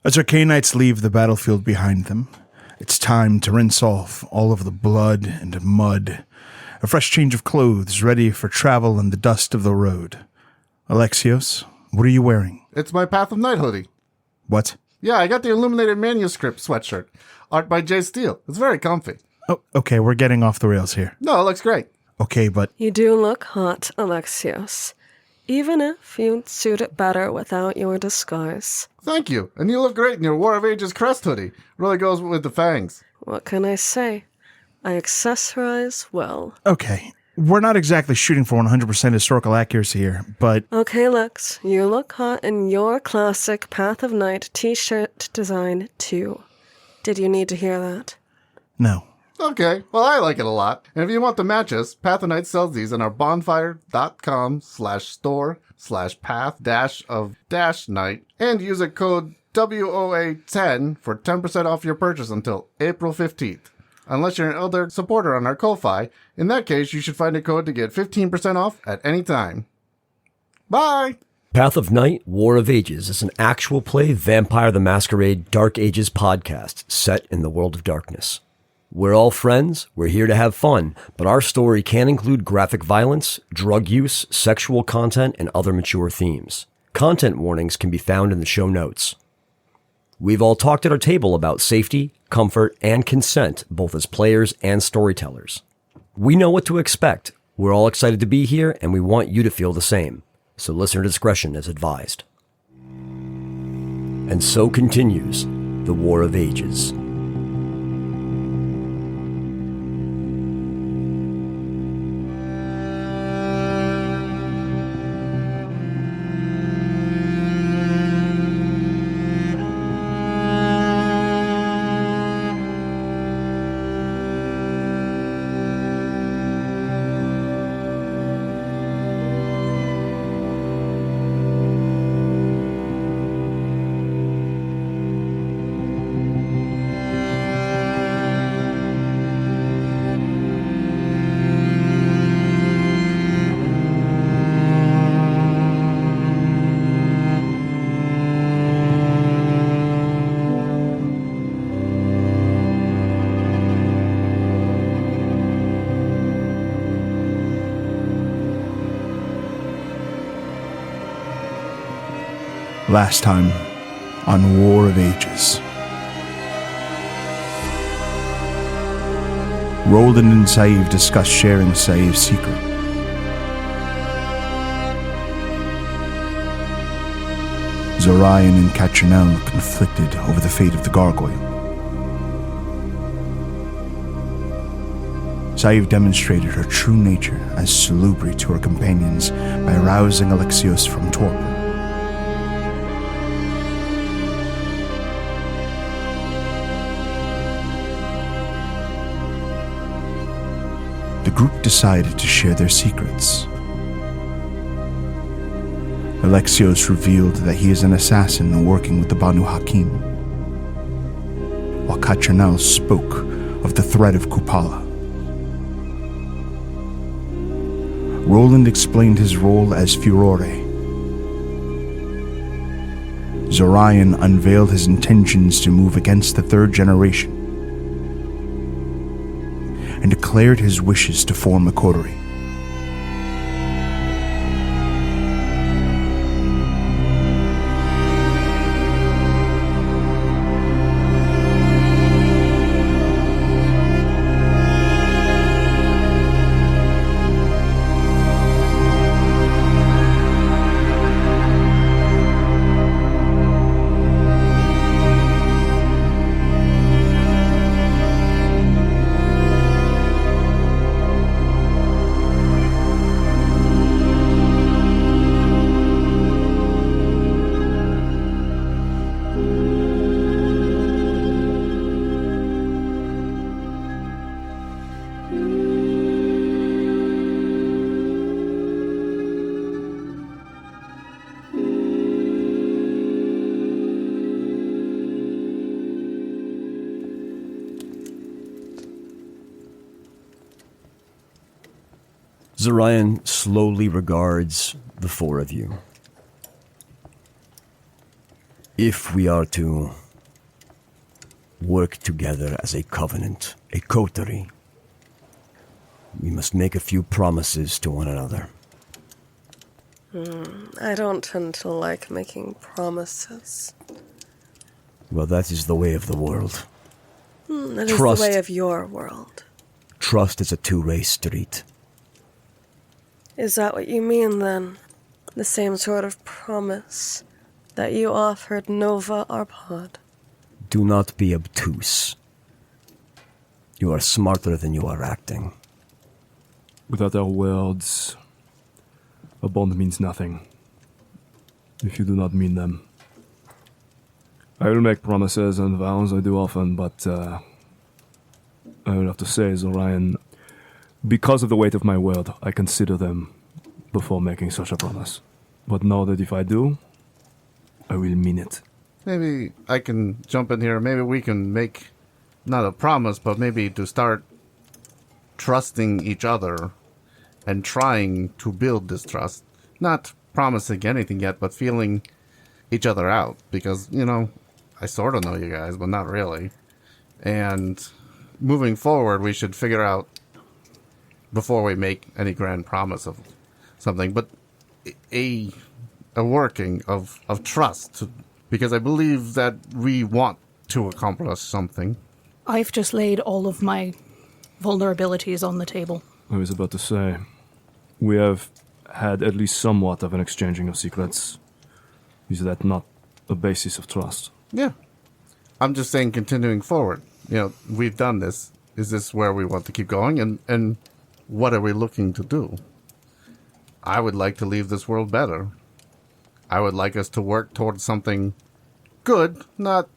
As our Cainites leave the battlefield behind them, it's time to rinse off all of the blood and mud. A fresh change of clothes ready for travel and the dust of the road. Alexios, what are you wearing? It's my Path of Night hoodie. What? Yeah, I got the illuminated manuscript sweatshirt. Art by Jay Steele. It's very comfy. Oh, okay, we're getting off the rails here. No, it looks great. Okay, but... You do look hot, Alexios. Even if you'd suit it better without your disguise. Thank you. And you look great in your War of Ages crest hoodie. Really goes with the fangs. What can I say? I accessorize well. Okay, we're not exactly shooting for 100% historical accuracy here, but... Okay, Lex, you look hot in your classic Path of Night t-shirt design, too. Did you need to hear that? No. Okay, well, I like it a lot. And if you want the matches, Path of Night sells these on our bonfire.com/store/path-of-night and use a code WOA10 for 10% off your purchase until April 15th. Unless you're an elder supporter on our Ko-Fi, in that case, you should find a code to get 15% off at any time. Bye! Path of Night, War of Ages is an actual play Vampire the Masquerade Dark Ages podcast set in the world of darkness. We're all friends, we're here to have fun, but our story can include graphic violence, drug use, sexual content, and other mature themes. Content warnings can be found in the show notes. We've all talked at our table about safety, comfort, and consent, both as players and storytellers. We know what to expect. We're all excited to be here, and we want you to feel the same. So listener discretion is advised. And so continues the War of Ages. Last time on War of Ages. Roland and Sadhbh discuss sharing Sadhbh's secret. Zorion and Catrinel conflicted over the fate of the gargoyle. Sadhbh demonstrated her true nature as salubri to her companions by arousing Alexios from torpor. The group decided to share their secrets. Alexios revealed that he is an assassin working with the Banu Hakim, while Catrinel spoke of the threat of Kupala. Roland explained his role as Furore. Zorion unveiled his intentions to move against the third generation and declared his wishes to form a coterie. Zorion slowly regards the four of you. If we are to work together as a covenant, a coterie, we must make a few promises to one another. I don't tend to like making promises. Well, that is the way of the world. That is Trust. the way of your world. Trust is a two-way street. Is that what you mean, then? The same sort of promise that you offered Nova Arpad? Do not be obtuse. You are smarter than you are acting. Without our words, a bond means nothing. If you do not mean them. I will make promises and vows, I do often, but I will have to say, Zorion, because of the weight of my word, I consider them before making such a promise. But know that if I do, I will mean it. Maybe I can jump in here. Maybe we can make, not a promise, but maybe to start trusting each other and trying to build this trust. Not promising anything yet, but feeling each other out. Because, I sort of know you guys, but not really. And moving forward, we should figure out, before we make any grand promise of something, but a working of trust. Because I believe that we want to accomplish something. I've just laid all of my vulnerabilities on the table. I was about to say, we have had at least somewhat of an exchanging of secrets. Is that not a basis of trust? Yeah. I'm just saying, continuing forward. We've done this. Is this where we want to keep going? And what are we looking to do? I would like to leave this world better. I would like us to work towards something good, not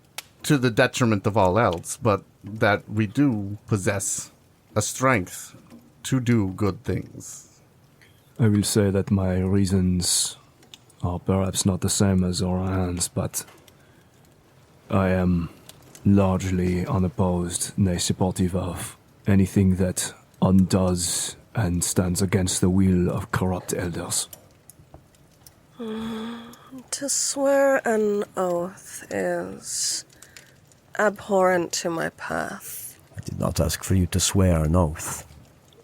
to the detriment of all else, but that we do possess a strength to do good things. I will say that my reasons are perhaps not the same as Orion's, but I am largely unopposed, nay supportive of anything that undoes and stands against the will of corrupt elders. To swear an oath is abhorrent to my path. I did not ask for you to swear an oath.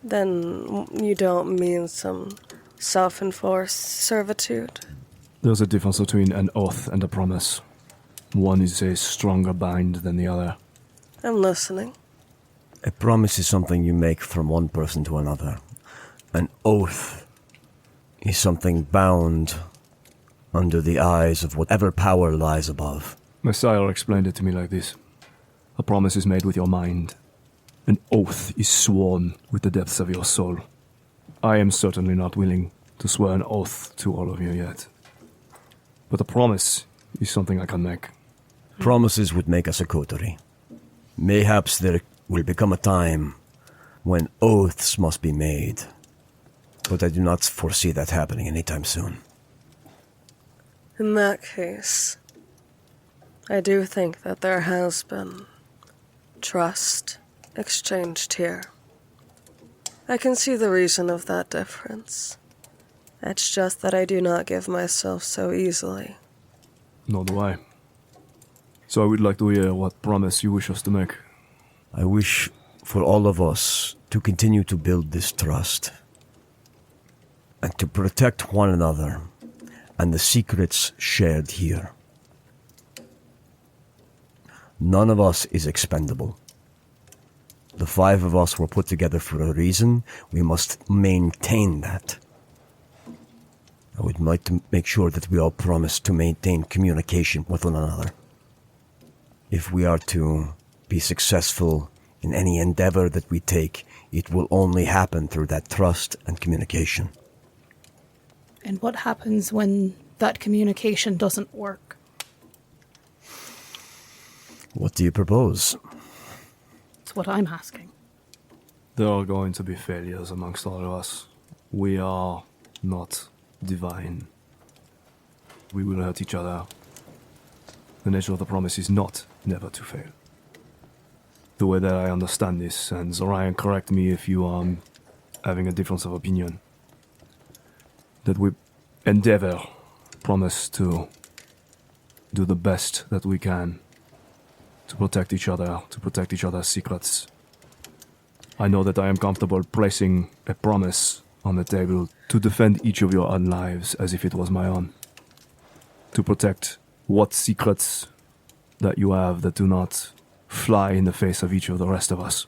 Then you don't mean some self-enforced servitude? There's a difference between an oath and a promise. One is a stronger bind than the other. I'm listening. A promise is something you make from one person to another. An oath is something bound under the eyes of whatever power lies above. My sire explained it to me like this. A promise is made with your mind. An oath is sworn with the depths of your soul. I am certainly not willing to swear an oath to all of you yet. But a promise is something I can make. Promises would make us a coterie. Mayhaps there will become a time when oaths must be made. But I do not foresee that happening anytime soon. In that case, I do think that there has been trust exchanged here. I can see the reason of that difference. It's just that I do not give myself so easily. Nor do I. So I would like to hear what promise you wish us to make. I wish for all of us to continue to build this trust and to protect one another and the secrets shared here. None of us is expendable. The 5 of us were put together for a reason. We must maintain that. I would like to make sure that we all promise to maintain communication with one another. If we are to be successful in any endeavor that we take, it will only happen through that trust and communication. And what happens when that communication doesn't work? What do you propose? That's what I'm asking. There are going to be failures amongst all of us. We are not divine. We will hurt each other. The nature of the promise is not never to fail. The way that I understand this, and Zorion, correct me if you are having a difference of opinion, that we endeavor, promise to do the best that we can to protect each other, to protect each other's secrets. I know that I am comfortable placing a promise on the table to defend each of your own lives as if it was my own. To protect what secrets that you have that do not fly in the face of each of the rest of us.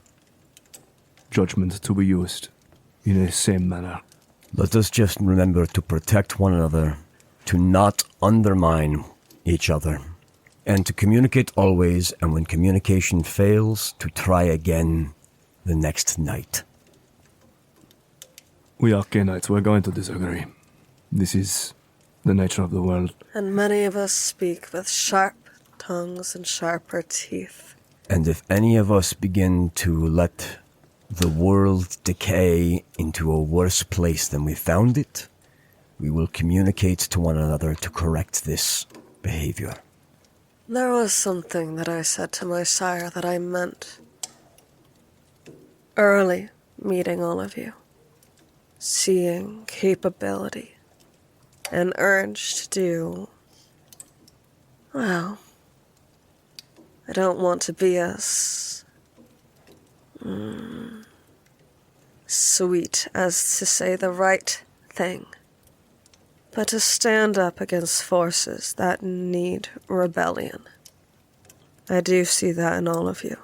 Judgment to be used in the same manner. Let us just remember to protect one another, to not undermine each other, and to communicate always, and when communication fails, to try again the next night. We are Cainites. We're going to disagree. This is the nature of the world. And many of us speak with sharp tongues and sharper teeth. And if any of us begin to let the world decay into a worse place than we found it, we will communicate to one another to correct this behavior. There was something that I said to my sire that I meant. Early meeting all of you. Seeing capability. An urge to do... Well, I don't want to be as... sweet as to say the right thing. But to stand up against forces that need rebellion. I do see that in all of you.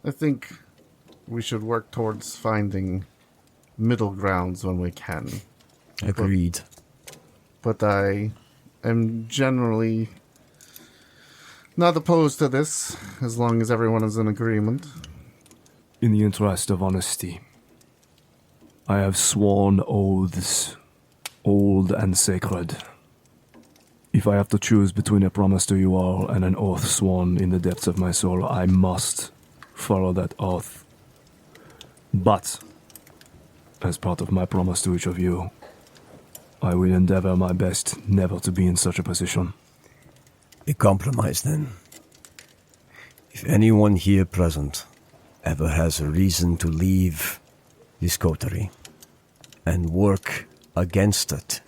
I think we should work towards finding middle grounds when we can. Agreed. But I am generally not opposed to this, as long as everyone is in agreement. In the interest of honesty, I have sworn oaths, old and sacred. If I have to choose between a promise to you all and an oath sworn in the depths of my soul, I must follow that oath. But, as part of my promise to each of you, I will endeavor my best never to be in such a position. A compromise, then. If anyone here present ever has a reason to leave this coterie and work against it,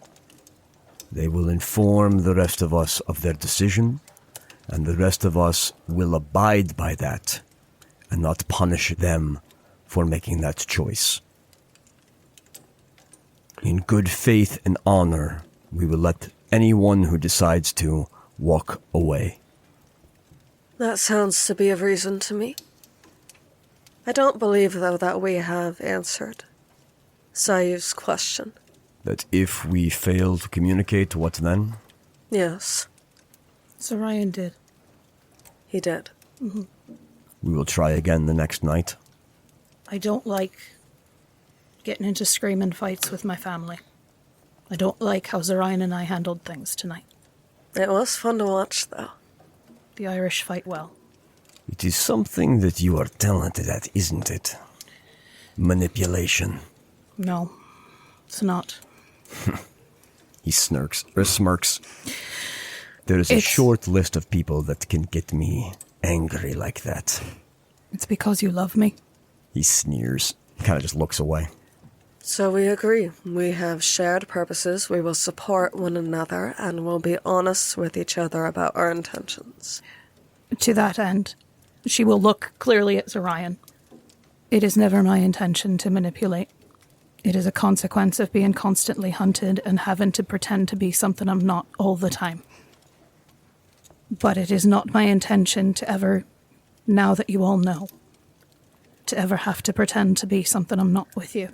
they will inform the rest of us of their decision, and the rest of us will abide by that and not punish them for making that choice. In good faith and honor, we will let anyone who decides to walk away. That sounds to be a reason to me. I don't believe, though, that we have answered Sayu's question. That if we fail to communicate, what then? Yes, Zorion did. he did. We will try again the next night. I don't like getting into screaming fights with my family. I don't like how Zorion and I handled things tonight. It was fun to watch, though. The Irish fight well. It is something that you are talented at, isn't it? Manipulation. No, it's not. He smirks. There is a It's- short list of people that can get me angry like that. It's because you love me. He sneers, kind of just looks away. So we agree. We have shared purposes. We will support one another and will be honest with each other about our intentions. To that end, she will look clearly at Zorion. It is never my intention to manipulate. It is a consequence of being constantly hunted and having to pretend to be something I'm not all the time. But it is not my intention to ever, now that you all know, to ever have to pretend to be something I'm not with you.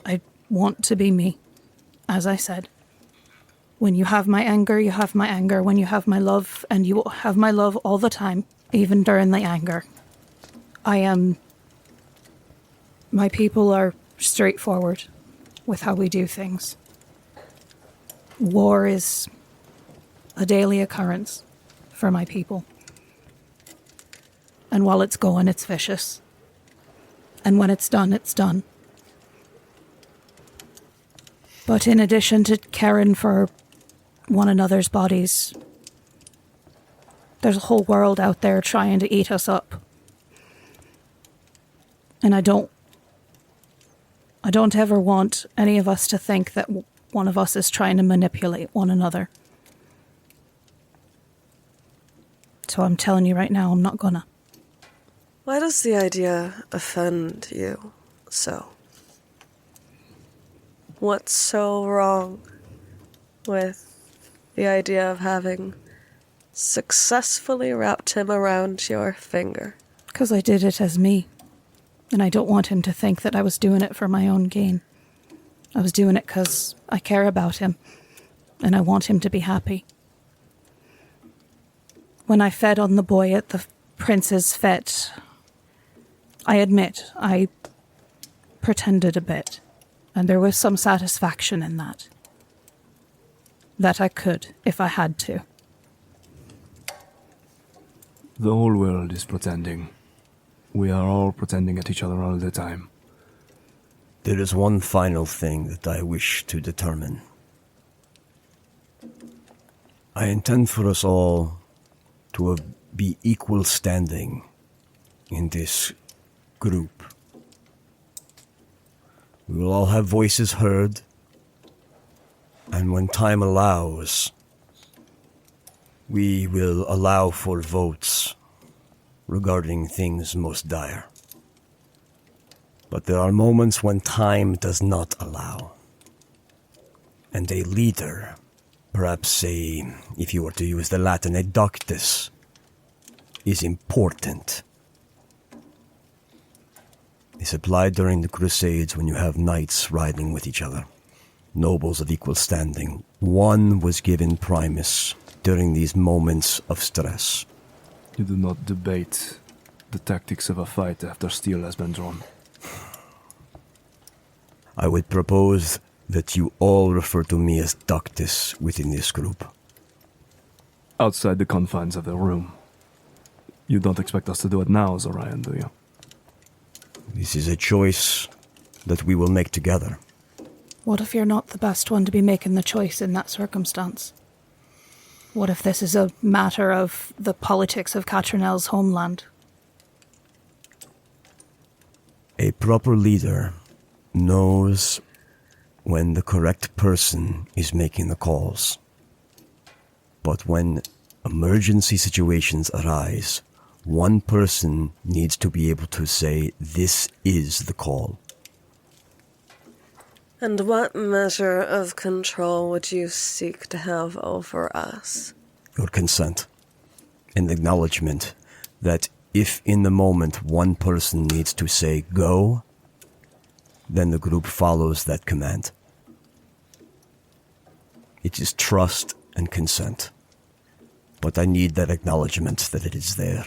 I want to be me, as I said. When you have my anger, you have my anger. When you have my love, and you have my love all the time, even during the anger. My people are straightforward with how we do things. War is a daily occurrence for my people. And while it's going, it's vicious. And when it's done, it's done. But in addition to caring for one another's bodies, there's a whole world out there trying to eat us up. And I don't ever want any of us to think that one of us is trying to manipulate one another. So I'm telling you right now, I'm not gonna. Why does the idea offend you so? What's so wrong with the idea of having successfully wrapped him around your finger? Because I did it as me. And I don't want him to think that I was doing it for my own gain. I was doing it because I care about him. And I want him to be happy. When I fed on the boy at the prince's fete, I admit I pretended a bit. And there was some satisfaction in that. That I could, if I had to. The whole world is pretending. We are all pretending at each other all the time. There is one final thing that I wish to determine. I intend for us all to be equal standing in this group. We will all have voices heard, and when time allows, we will allow for votes regarding things most dire. But there are moments when time does not allow. And a leader, perhaps if you were to use the Latin, a doctus, is important. It's applied during the Crusades when you have knights riding with each other, nobles of equal standing. One was given primus during these moments of stress. You do not debate the tactics of a fight after steel has been drawn. I would propose that you all refer to me as doctus within this group. Outside the confines of the room. You don't expect us to do it now, Zorion, do you? This is a choice that we will make together. What if you're not the best one to be making the choice in that circumstance? What if this is a matter of the politics of Catrinel's homeland? A proper leader knows when the correct person is making the calls. But when emergency situations arise, one person needs to be able to say, this is the call. And what measure of control would you seek to have over us? Your consent. An acknowledgement that if in the moment one person needs to say go, then the group follows that command. It is trust and consent. But I need that acknowledgement that it is there.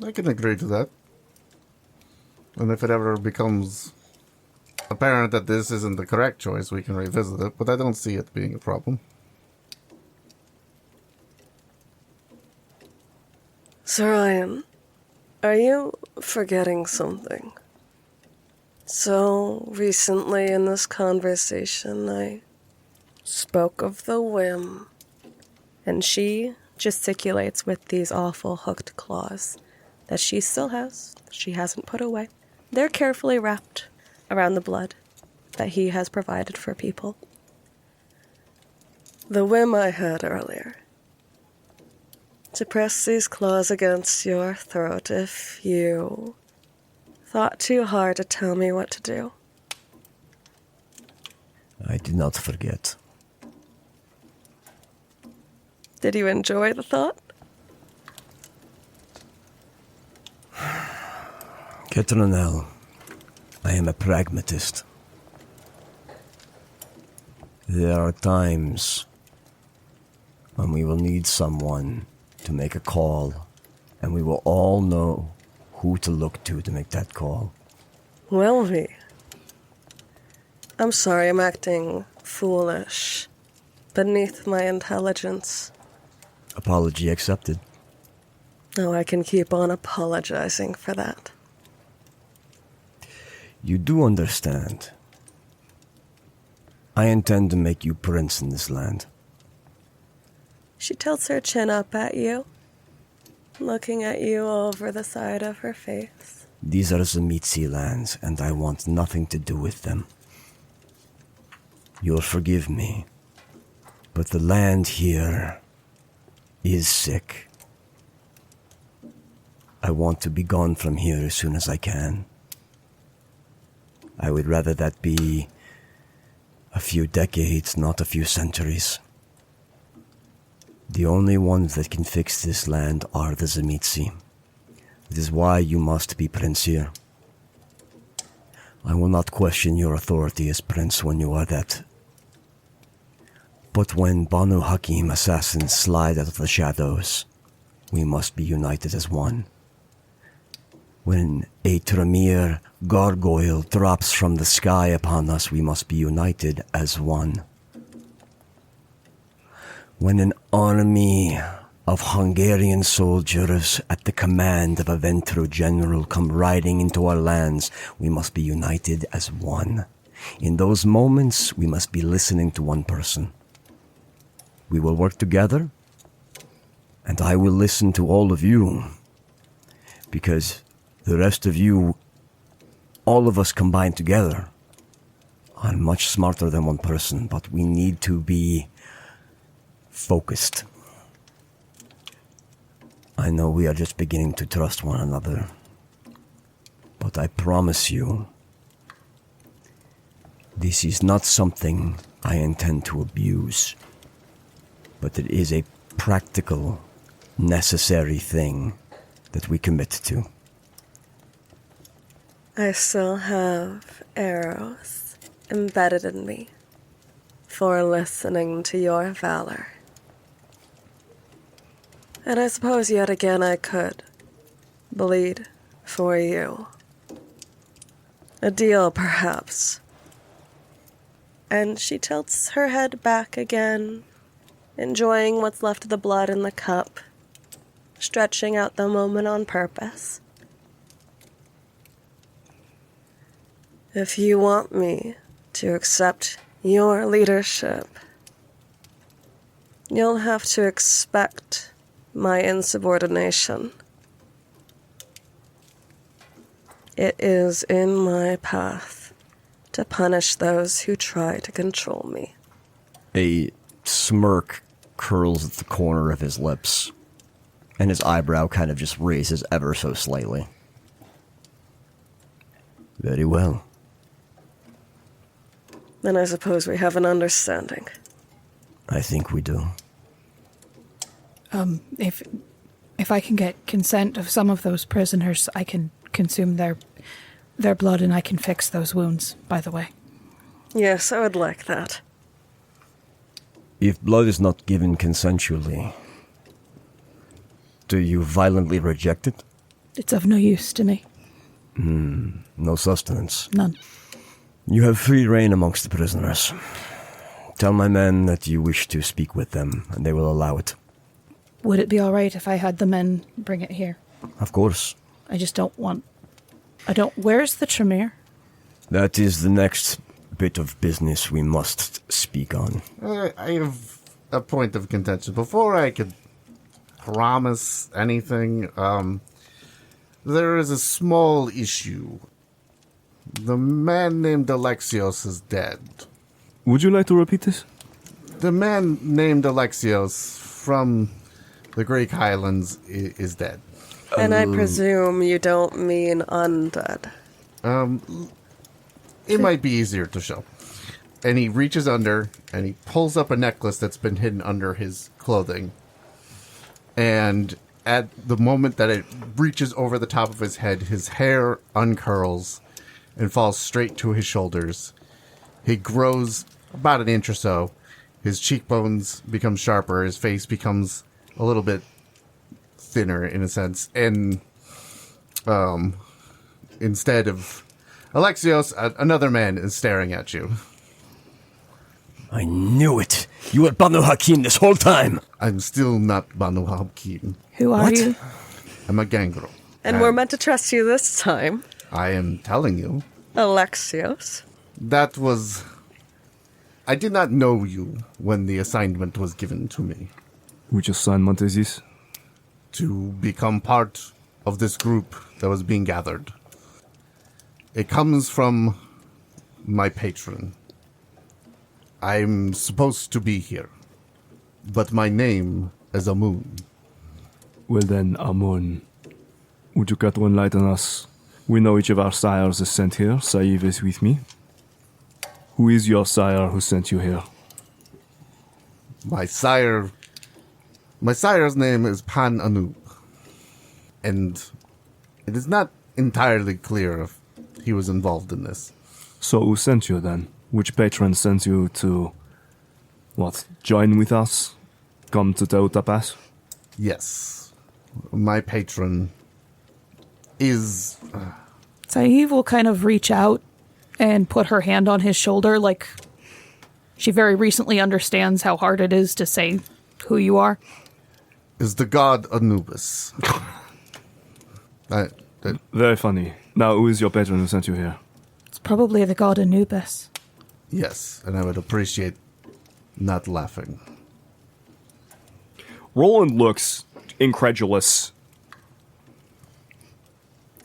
I can agree to that. And if it ever becomes apparent that this isn't the correct choice, we can revisit it, but I don't see it being a problem. Zorion, are you forgetting something? So recently in this conversation, I spoke of the whim, and she gesticulates with these awful hooked claws that she still has, she hasn't put away. They're carefully wrapped around the blood that he has provided for people. The whim I had earlier, to press these claws against your throat if you thought too hard to tell me what to do. I did not forget. Did you enjoy the thought? Catrinel, I am a pragmatist. There are times when we will need someone to make a call, and we will all know who to look to make that call. Will we? I'm sorry, I'm acting foolish, beneath my intelligence. Apology accepted. Oh, I can keep on apologizing for that. You do understand. I intend to make you prince in this land. She tilts her chin up at you, looking at you over the side of her face. These are Tzimisce lands, and I want nothing to do with them. You'll forgive me, but the land here is sick. I want to be gone from here as soon as I can. I would rather that be a few decades, not a few centuries. The only ones that can fix this land are the Tzimisce. It is why you must be prince here. I will not question your authority as prince when you are that. But when Banu Hakim assassins slide out of the shadows, we must be united as one. When a Tremere gargoyle drops from the sky upon us, we must be united as one. When an army of Hungarian soldiers at the command of a Ventru general come riding into our lands, we must be united as one. In those moments, we must be listening to one person. We will work together, and I will listen to all of you, because the rest of you, all of us combined together, are much smarter than one person, but we need to be focused. I know we are just beginning to trust one another, but I promise you, this is not something I intend to abuse, but it is a practical, necessary thing that we commit to. I still have arrows embedded in me for listening to your valor. And I suppose yet again I could bleed for you. A deal, perhaps. And she tilts her head back again, enjoying what's left of the blood in the cup, stretching out the moment on purpose. If you want me to accept your leadership, you'll have to expect my insubordination. It is in my path to punish those who try to control me. A smirk curls at the corner of his lips, and his eyebrow kind of just raises ever so slightly. Very well. Then I suppose we have an understanding. I think we do. If I can get consent of some of those prisoners, I can consume their blood and I can fix those wounds, by the way. Yes, I would like that. If blood is not given consensually, do you violently reject it? It's of no use to me. No sustenance. None. You have free reign amongst the prisoners. Tell my men that you wish to speak with them, and they will allow it. Would it be all right if I had the men bring it here? Of course. I just don't want... Where's the Tremere? That is the next bit of business we must speak on. I have a point of contention. Before I could promise anything, there is a small issue. The man named Alexios is dead. Would you like to repeat this? The man named Alexios from the Greek Highlands is dead. And I presume you don't mean undead. It might be easier to show. And he reaches under, and he pulls up a necklace that's been hidden under his clothing. And at the moment that it reaches over the top of his head, his hair uncurls and falls straight to his shoulders. He grows about an inch or so. His cheekbones become sharper. His face becomes a little bit thinner, in a sense. And instead of Alexios, another man is staring at you. I knew it! You were Banu Hakim this whole time! I'm still not Banu Hakim. Who are What? you? I'm a gangrel. And we're meant to trust you this time, I am telling you. Alexios. That was... I did not know you when the assignment was given to me. Which assignment is this? To become part of this group that was being gathered. It comes from my patron. I'm supposed to be here, but my name is Amun. Well then, Amun, would you care to enlighten us? We know each of our sires is sent here. Saïv is with me. Who is your sire who sent you here? My sire's name is Pan Anub, and it is not entirely clear if he was involved in this. So who sent you then? Which patron sent you to, join with us? Come to Teutapas? Yes, my patron is... Saïv will kind of reach out and put her hand on his shoulder, like she very recently understands how hard it is to say who you are. Is the god Anubis. Very funny. Now, who is your patron who sent you here? It's probably the god Anubis. Yes, and I would appreciate not laughing. Roland looks incredulous.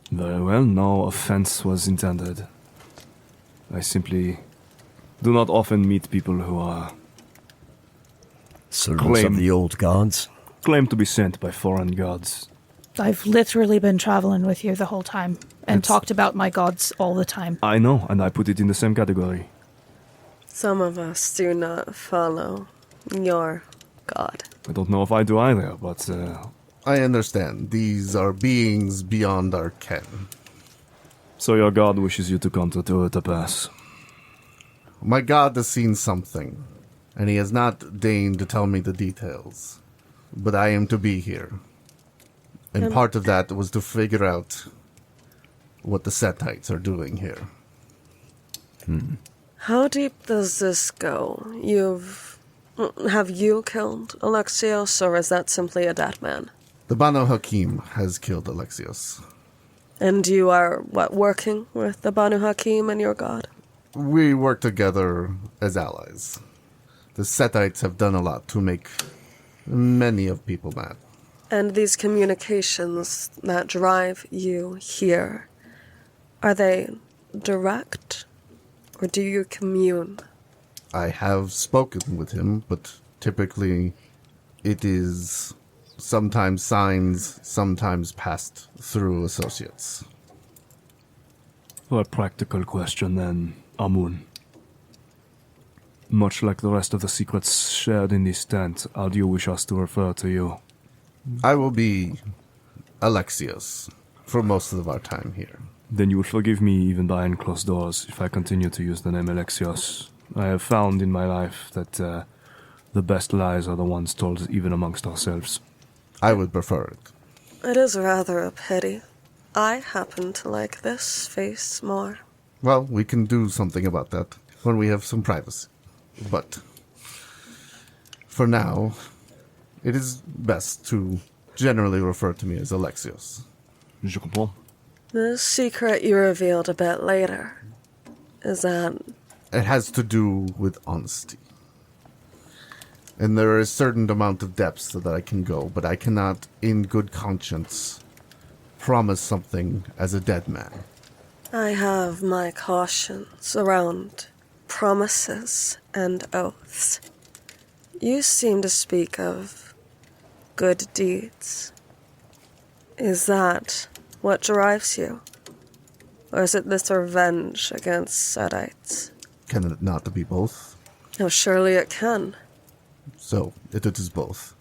Very well, no offense was intended. I simply do not often meet people who are Servants of the old gods. claim to be sent by foreign gods. I've literally been traveling with you the whole time and talked about my gods all the time. I know, and I put it in the same category. Some of us do not follow your god. I don't know if I do either, but I understand. These are beings beyond our ken. so your god wishes you to come to Teutapas. My god has seen something, and he has not deigned to tell me the details. But I am to be here. And part of that was to figure out what the Setites are doing here. How deep does this go? Have you killed Alexios, or is that simply a dead man? The Banu Hakim has killed Alexios. And you are, working with the Banu Hakim and your god? We work together as allies. The Setites have done a lot to make many of people mad. And these communications that drive you here, are they direct, or do you commune? I have spoken with him, but typically it is sometimes signs, sometimes passed through associates. A practical question then, Amun. Much like the rest of the secrets shared in this tent, how do you wish us to refer to you? I will be Alexios for most of our time here. Then you will forgive me even behind closed doors if I continue to use the name Alexios. I have found in my life that the best lies are the ones told even amongst ourselves. I would prefer it. It is rather a pity. I happen to like this face more. Well, we can do something about that when we have some privacy. But for now, it is best to generally refer to me as Alexios. Je comprends. The secret you revealed a bit later, is that... It has to do with honesty. And there is a certain amount of depths that I can go, but I cannot, in good conscience, promise something as a dead man. I have my cautions around promises and oaths. You seem to speak of good deeds. Is that what drives you? Or is it this revenge against Setites? Can it not be both? Oh, surely it can. So, it is both.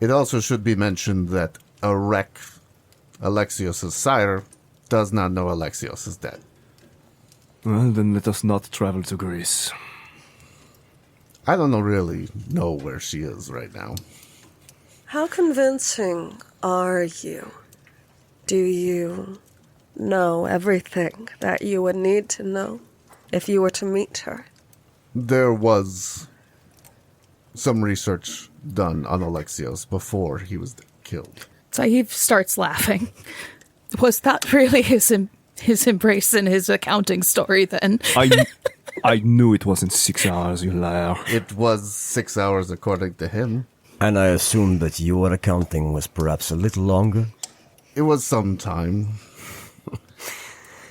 It also should be mentioned that Alexios' sire does not know Alexios is dead. Well, then let us not travel to Greece. I don't really know where she is right now. How convincing are you? Do you know everything that you would need to know if you were to meet her? There was some research done on Alexios before he was killed. Saïv starts laughing. Was that really his embrace in his accounting story then? I knew it wasn't 6 hours, you liar. It was 6 hours according to him. And I assumed that your accounting was perhaps a little longer? It was some time.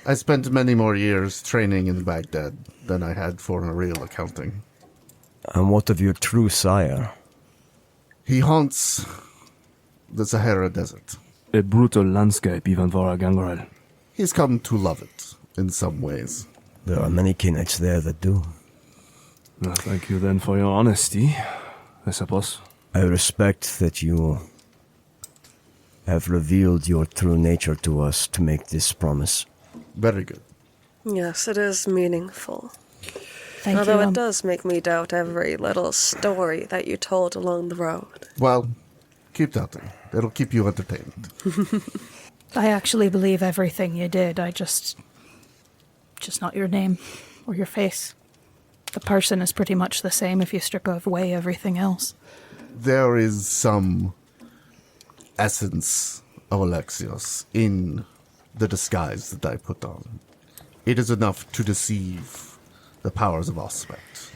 I spent many more years training in Baghdad than I had for a real accounting. And what of your true sire? He haunts the Sahara Desert. A brutal landscape even for a gangrel. He's come to love it in some ways. There are many Cainites there that do. Well, thank you then for your honesty, I suppose. I respect that you have revealed your true nature to us to make this promise. Very good. Yes, it is meaningful. Thank Although you. it does make me doubt every little story that you told along the road. Well, keep doubting. It'll keep you entertained. I actually believe everything you did. I just not your name or your face. The person is pretty much the same if you strip away everything else. There is some essence of Alexios in the disguise that I put on. It is enough to deceive the powers of Aspect.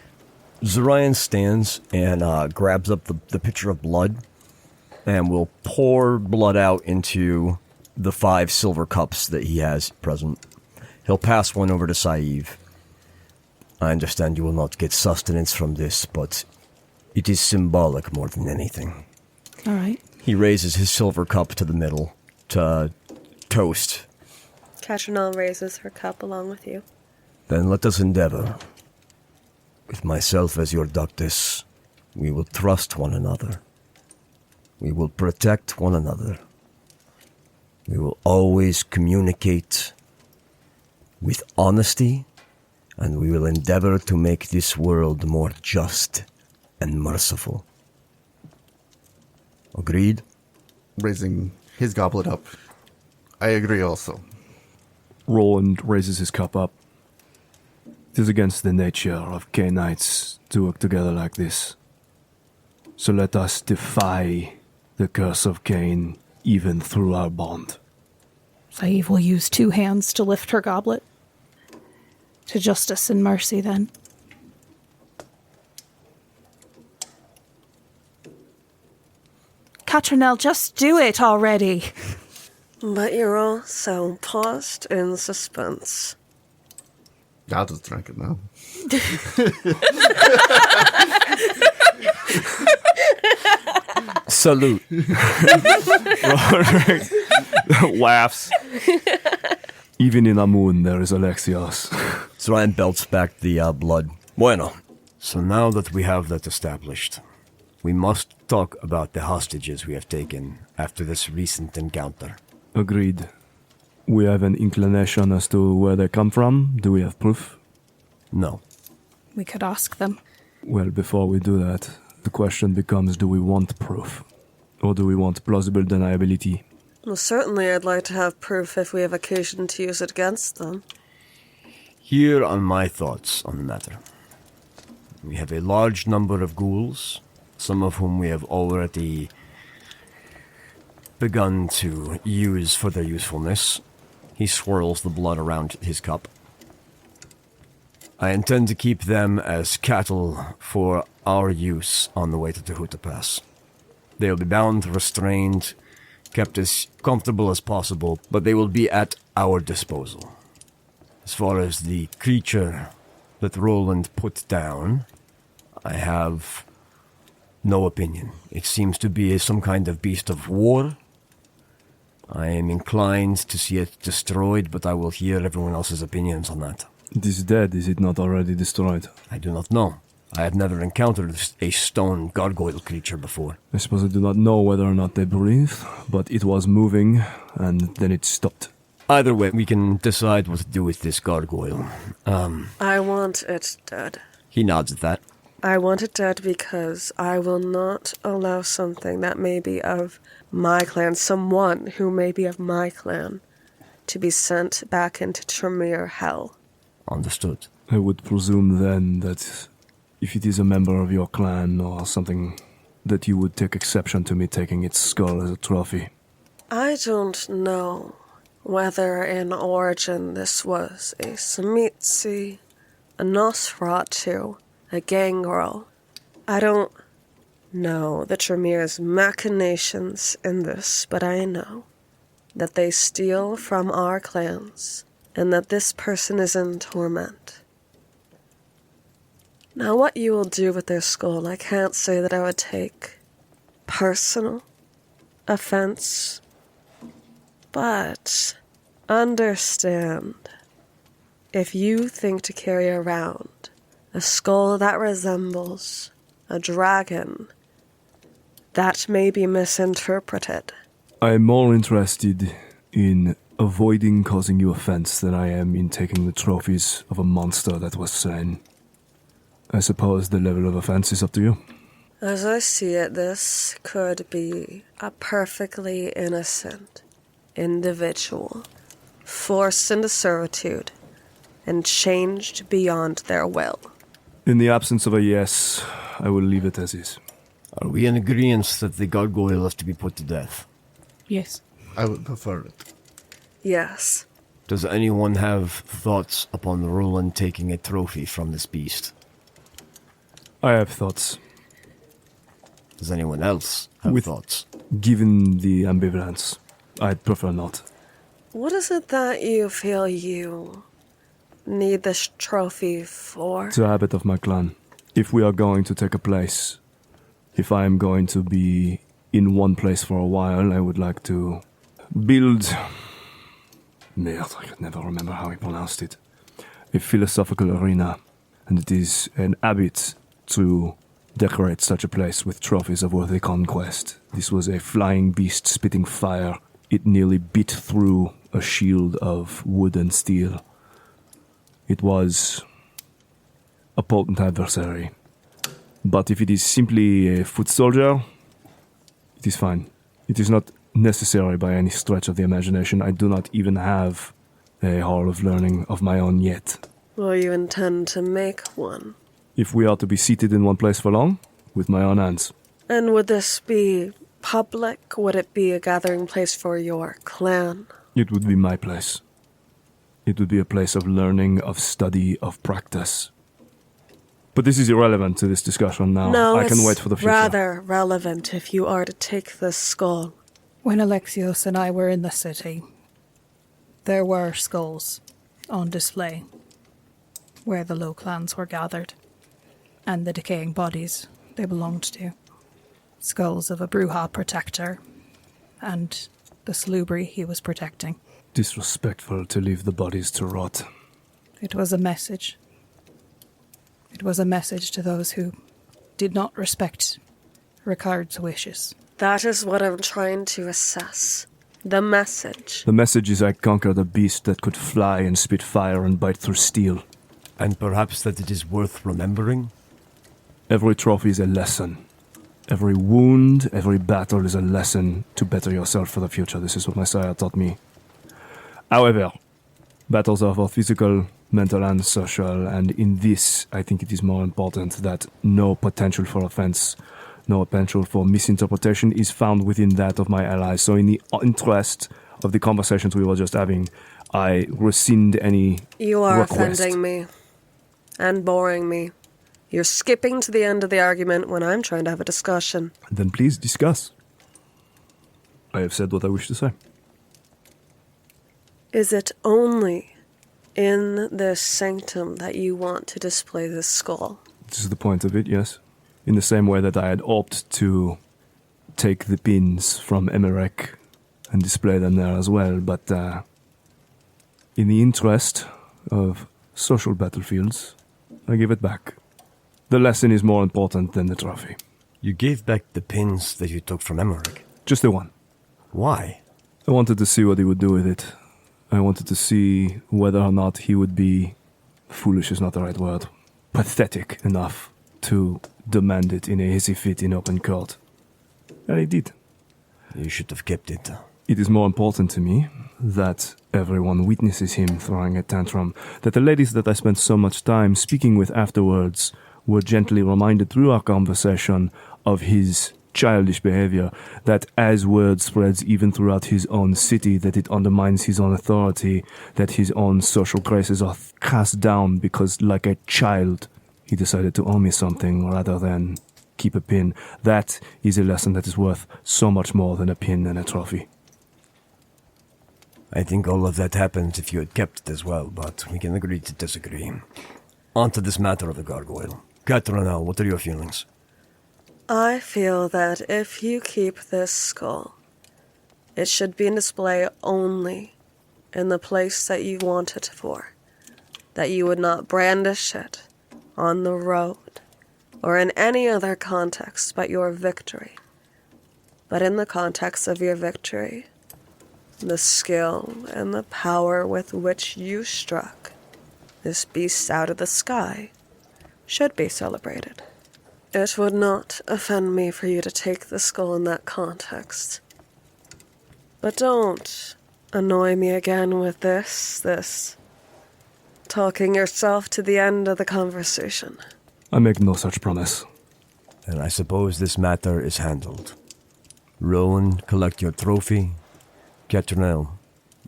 Zorion stands and grabs up the pitcher of blood and will pour blood out into the 5 silver cups that he has present. He'll pass one over to Saeed. I understand you will not get sustenance from this, but it is symbolic more than anything. All right. He raises his silver cup to the middle to toast. Catrinel raises her cup along with you. Then let us endeavor. With myself as your ductus, we will trust one another. We will protect one another. We will always communicate with honesty, and we will endeavor to make this world more just and merciful. Agreed? Raising his goblet up. I agree also. Roland raises his cup up. It is against the nature of Cainites to work together like this. So let us defy the curse of Cain even through our bond. Saeed will use 2 hands to lift her goblet. To justice and mercy, then. Catrinel, just do it already. But you're all so paused in suspense. I'll just drink it now. Salute. Laughs. Even in Amun, there is Alexios. Zorion belts back the blood. Bueno. So now that we have that established, we must talk about the hostages we have taken after this recent encounter. Agreed. We have an inclination as to where they come from. Do we have proof? No. We could ask them. Well, before we do that, the question becomes, do we want proof? Or do we want plausible deniability? Well, certainly I'd like to have proof if we have occasion to use it against them. Here are my thoughts on the matter. We have a large number of ghouls, some of whom we have already begun to use for their usefulness. He swirls the blood around his cup. I intend to keep them as cattle for our use on the way to Tehuta Pass. They will be bound, restrained, kept as comfortable as possible, but they will be at our disposal. As far as the creature that Roland put down, I have no opinion. It seems to be some kind of beast of war. I am inclined to see it destroyed, but I will hear everyone else's opinions on that. It is dead, is it not already destroyed? I do not know. I have never encountered a stone gargoyle creature before. I suppose I do not know whether or not they breathe, but it was moving, and then it stopped. Either way, we can decide what to do with this gargoyle. I want it dead. He nods at that. I want it dead because I will not allow something that may be of my clan, someone who may be of my clan, to be sent back into Tremere hell. Understood. I would presume then that if it is a member of your clan or something, that you would take exception to me taking its skull as a trophy. I don't know whether in origin this was a Samitsi, a Nosferatu, a gangrel. I don't know the Tremere's machinations in this, but I know that they steal from our clans and that this person is in torment. Now, what you will do with their skull, I can't say that I would take personal offense, but understand, if you think to carry around a skull that resembles a dragon, that may be misinterpreted. I am more interested in avoiding causing you offense than I am in taking the trophies of a monster that was slain. I suppose the level of offense is up to you. As I see it, this could be a perfectly innocent individual forced into servitude and changed beyond their will. In the absence of a yes, I will leave it as is. Are we in agreement that the gargoyle is to be put to death? Yes. I would prefer it. Yes. Does anyone have thoughts upon Roland taking a trophy from this beast? I have thoughts. Does anyone else have thoughts? Given the ambivalence, I'd prefer not. What is it that you feel you need this trophy for? It's a habit of my clan. If we are going to take a place, if I am going to be in one place for a while, I would like to build... Merde, I could never remember how he pronounced it. A philosophical arena, and it is an habit to decorate such a place with trophies of worthy conquest. This was a flying beast spitting fire. It nearly bit through a shield of wood and steel. It was a potent adversary. But if it is simply a foot soldier, it is fine. It is not necessary by any stretch of the imagination. I do not even have a hall of learning of my own yet. Will you intend to make one? If we are to be seated in one place for long, with my own hands. And would this be public? Would it be a gathering place for your clan? It would be my place. It would be a place of learning, of study, of practice. But this is irrelevant to this discussion now. No, I can wait for the future. Rather relevant if you are to take this skull. When Alexios and I were in the city, there were skulls on display where the low clans were gathered, and the decaying bodies they belonged to. Skulls of a Bruja protector and the Slubri he was protecting. Disrespectful to leave the bodies to rot. It was a message. It was a message to those who did not respect Ricard's wishes. That is what I'm trying to assess. The message. The message is I conquered a beast that could fly and spit fire and bite through steel. And perhaps that it is worth remembering? Every trophy is a lesson. Every wound, every battle is a lesson to better yourself for the future. This is what my sire taught me. However, battles are for physical, mental, and social, and in this, I think it is more important that no potential for offense, no potential for misinterpretation is found within that of my allies. So in the interest of the conversations we were just having, I rescind any You are request. offending me. And boring me. You're skipping to the end of the argument when I'm trying to have a discussion. Then please discuss. I have said what I wish to say. Is it only in this sanctum that you want to display this skull? This is the point of it, yes. In the same way that I had opted to take the pins from Emerek and display them there as well, but in the interest of social battlefields, I give it back. The lesson is more important than the trophy. You gave back the pins that you took from Emmerich. Just the one. Why? I wanted to see what he would do with it. I wanted to see whether or not he would be, foolish is not the right word, pathetic enough to demand it in a hissy fit in open court. And he did. You should have kept it. It is more important to me that everyone witnesses him throwing a tantrum, that the ladies that I spent so much time speaking with afterwards were gently reminded through our conversation of his childish behavior, that as word spreads even throughout his own city, that it undermines his own authority, that his own social graces are cast down because, like a child, he decided to owe me something rather than keep a pin. That is a lesson that is worth so much more than a pin and a trophy. I think all of that happens if you had kept it as well, but we can agree to disagree. On to this matter of the gargoyle. Catrinel, what are your feelings? I feel that if you keep this skull, it should be in display only in the place that you want it for. That you would not brandish it on the road or in any other context but your victory. But in the context of your victory, the skill and the power with which you struck this beast out of the sky should be celebrated. It would not offend me for you to take the skull in that context. But don't annoy me again with this talking yourself to the end of the conversation. I make no such promise. And I suppose this matter is handled. Roland, collect your trophy. Catrinel,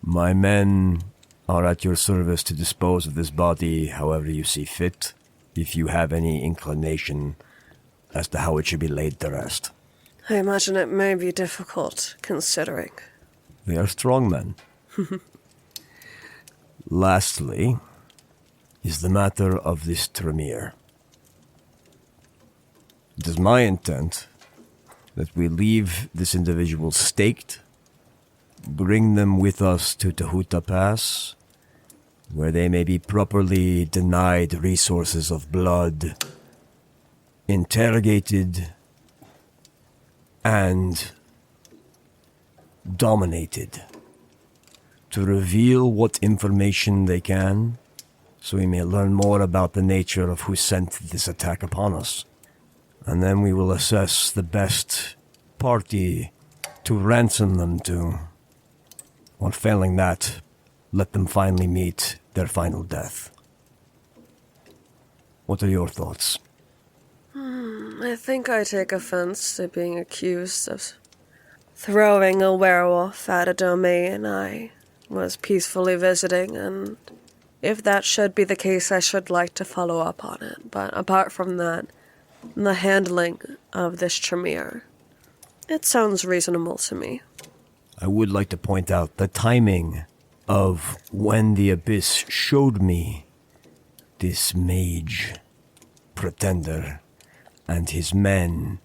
my men are at your service to dispose of this body however you see fit, if you have any inclination as to how it should be laid to rest. I imagine it may be difficult, considering. They are strong men. Lastly, is the matter of this Tremere. It is my intent that we leave this individual staked, bring them with us to Tehuta Pass, where they may be properly denied resources of blood, interrogated, and dominated, to reveal what information they can, so we may learn more about the nature of who sent this attack upon us. And then we will assess the best party to ransom them to, or failing that, let them finally meet their final death. What are your thoughts? I think I take offense to being accused of throwing a werewolf at a domain I was peacefully visiting, and if that should be the case, I should like to follow up on it. But apart from that, the handling of this Tremere, it sounds reasonable to me. I would like to point out the timing of when the Abyss showed me this mage pretender and his men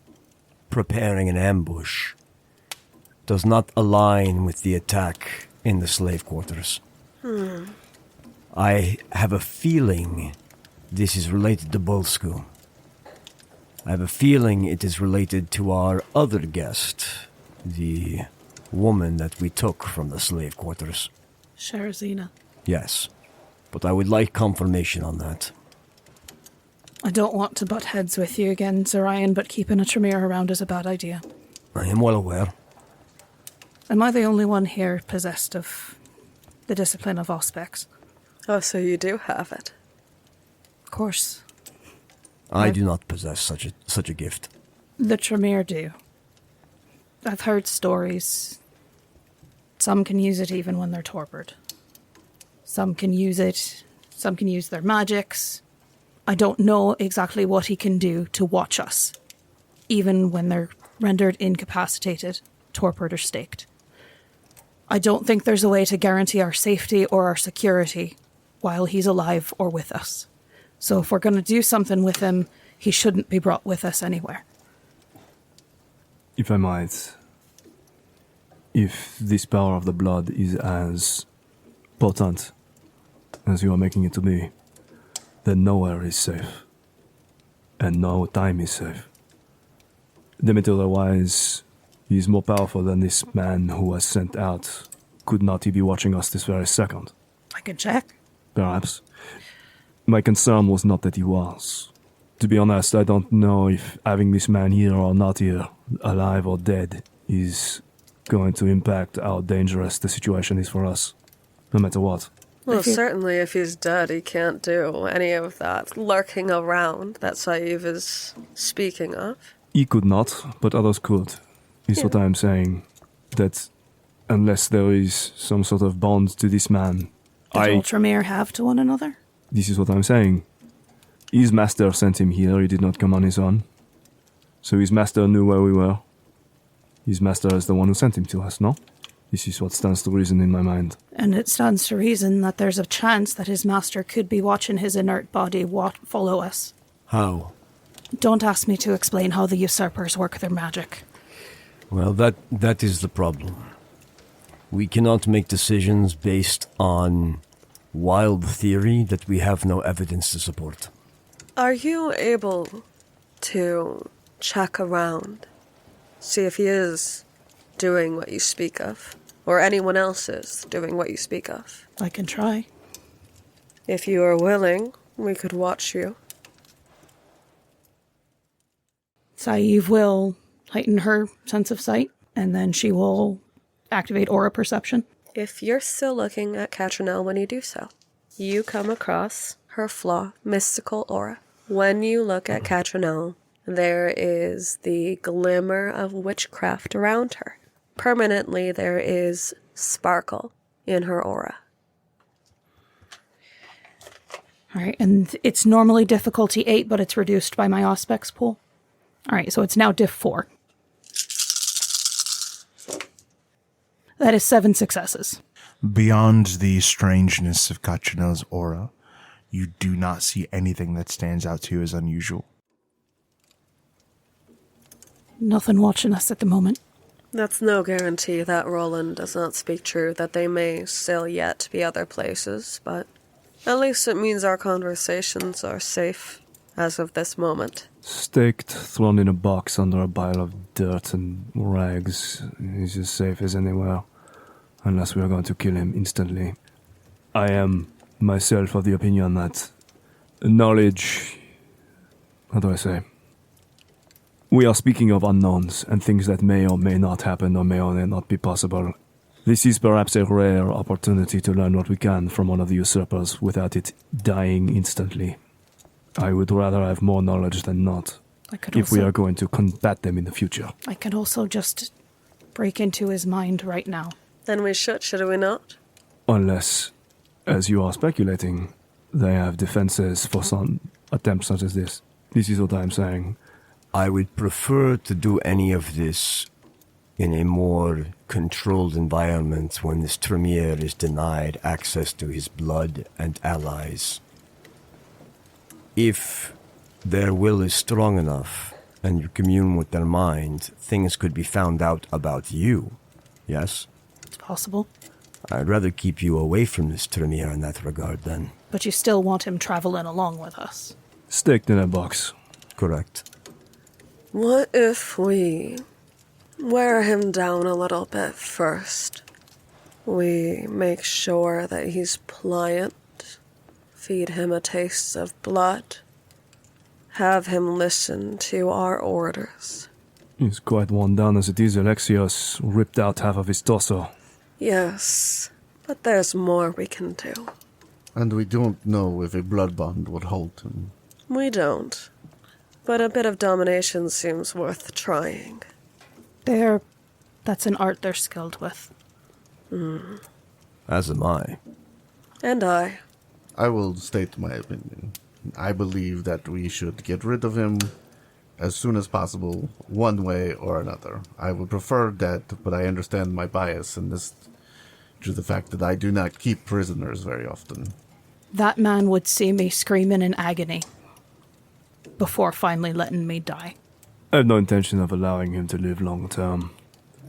preparing an ambush does not align with the attack in the slave quarters. I have a feeling this is related to Bolsku. I have a feeling it is related to our other guest, the woman that we took from the slave quarters. Sherazina. Yes, but I would like confirmation on that. I don't want to butt heads with you again, Zorion, but keeping a Tremere around is a bad idea. I am well aware. Am I the only one here possessed of the discipline of Auspex? Oh, so you do have it. Of course. I do not possess such a gift. The Tremere do. I've heard stories. Some can use it even when they're torpid. Some can use it. Some can use their magics. I don't know exactly what he can do to watch us, even when they're rendered incapacitated, torpid, or staked. I don't think there's a way to guarantee our safety or our security while he's alive or with us. So if we're going to do something with him, he shouldn't be brought with us anywhere. If I might, if this power of the blood is as potent as you are making it to be, then nowhere is safe. And no time is safe. Admit otherwise, he is more powerful than this man who was sent out. Could not he be watching us this very second? I can check. Perhaps. My concern was not that he was. To be honest, I don't know if having this man here or not here, alive or dead, is going to impact how dangerous the situation is for us, no matter what. Well, certainly if he's dead, he can't do any of that lurking around that Saeed is speaking of. He could not, but others could. Is what I'm saying. That unless there is some sort of bond to this man, Did all Tremere have to one another? This is what I'm saying. His master sent him here, he did not come on his own. So his master knew where we were. His master is the one who sent him to us, no? This is what stands to reason in my mind. And it stands to reason that there's a chance that his master could be watching his inert body follow us. How? Don't ask me to explain how the usurpers work their magic. Well, that is the problem. We cannot make decisions based on wild theory that we have no evidence to support. Are you able to check around, see if he is doing what you speak of, or anyone else is doing what you speak of? I can try. If you are willing, we could watch you. Saeed will heighten her sense of sight, and then she will activate aura perception. If you're still looking at Catrinel when you do so, you come across her flaw, mystical aura. When you look at Catrinel, there is the glimmer of witchcraft around her. Permanently, there is sparkle in her aura. All right, and it's normally difficulty 8, but it's reduced by my Auspex pool. All right, so it's now diff 4. That is 7 successes. Beyond the strangeness of Catrinel's aura, you do not see anything that stands out to you as unusual. Nothing watching us at the moment. That's no guarantee that Roland does not speak true, that they may still yet be other places, but at least it means our conversations are safe as of this moment. Staked, thrown in a box under a pile of dirt and rags. He's as safe as anywhere, unless we are going to kill him instantly. I am myself of the opinion that knowledge... How do I say? We are speaking of unknowns and things that may or may not happen or may not be possible. This is perhaps a rare opportunity to learn what we can from one of the usurpers without it dying instantly. I would rather have more knowledge than not, if we are going to combat them in the future. I can also just break into his mind right now. Then we should we not? Unless, as you are speculating, they have defenses for some attempts such as this. This is what I am saying. I would prefer to do any of this in a more controlled environment when this Tremere is denied access to his blood and allies. If their will is strong enough and you commune with their mind, things could be found out about you, yes? It's possible. I'd rather keep you away from this Tremere in that regard, then. But you still want him traveling along with us. Staked in a box. Correct. What if we wear him down a little bit first? We make sure that he's pliant, feed him a taste of blood, have him listen to our orders. He's quite worn down as it is. Alexios ripped out half of his torso. Yes, but there's more we can do. And we don't know if a blood bond would hold him. We don't. But a bit of domination seems worth trying. That's an art they're skilled with. As am I. And I. I will state my opinion. I believe that we should get rid of him as soon as possible, one way or another. I would prefer that, but I understand my bias in this due to the fact that I do not keep prisoners very often. That man would see me screaming in agony before finally letting me die. I have no intention of allowing him to live long term.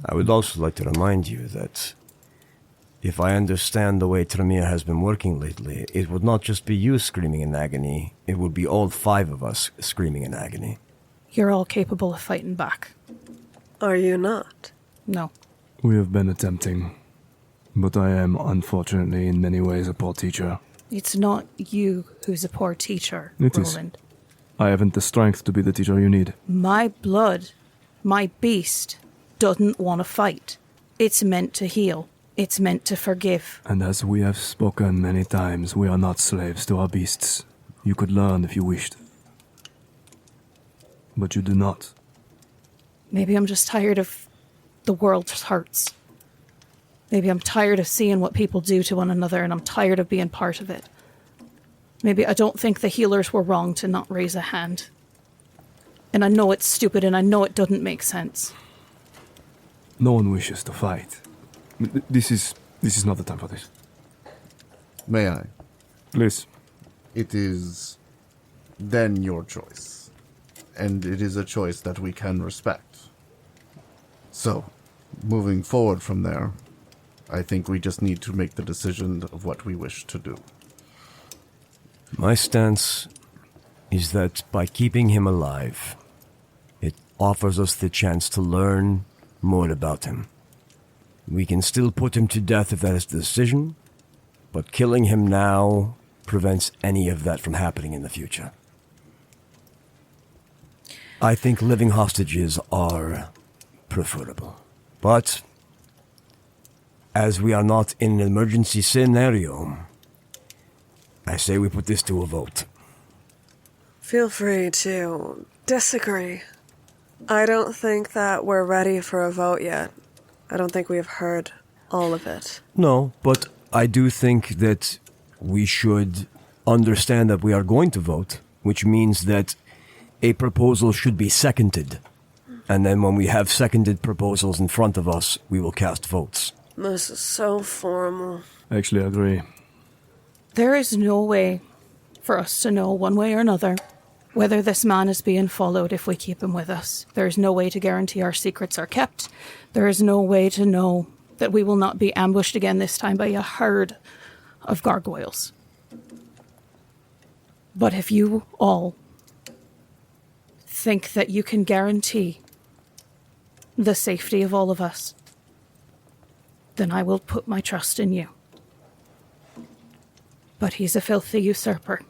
I would also like to remind you that if I understand the way Tremere has been working lately, it would not just be you screaming in agony, it would be all 5 of us screaming in agony. You're all capable of fighting back. Are you not? No. We have been attempting, but I am, unfortunately, in many ways a poor teacher. It's not you who's a poor teacher, It is. Roland. I haven't the strength to be the teacher you need. My blood, my beast, doesn't want to fight. It's meant to heal. It's meant to forgive. And as we have spoken many times, we are not slaves to our beasts. You could learn if you wished. But you do not. Maybe I'm just tired of the world's hurts. Maybe I'm tired of seeing what people do to one another, and I'm tired of being part of it. Maybe I don't think the healers were wrong to not raise a hand. And I know it's stupid, and I know it doesn't make sense. No one wishes to fight. This is not the time for this. May I? Please. It is then your choice. And it is a choice that we can respect. So, moving forward from there, I think we just need to make the decision of what we wish to do. My stance is that by keeping him alive, it offers us the chance to learn more about him. We can still put him to death if that is the decision, but killing him now prevents any of that from happening in the future. I think living hostages are preferable. But, as we are not in an emergency scenario, I say we put this to a vote. Feel free to disagree. I don't think that we're ready for a vote yet. I don't think we have heard all of it. No, but I do think that we should understand that we are going to vote, which means that a proposal should be seconded. And then when we have seconded proposals in front of us, we will cast votes. This is so formal. Actually, I agree. There is no way for us to know one way or another whether this man is being followed if we keep him with us. There is no way to guarantee our secrets are kept. There is no way to know that we will not be ambushed again this time by a herd of gargoyles. But if you all think that you can guarantee the safety of all of us, then I will put my trust in you. But he's a filthy usurper,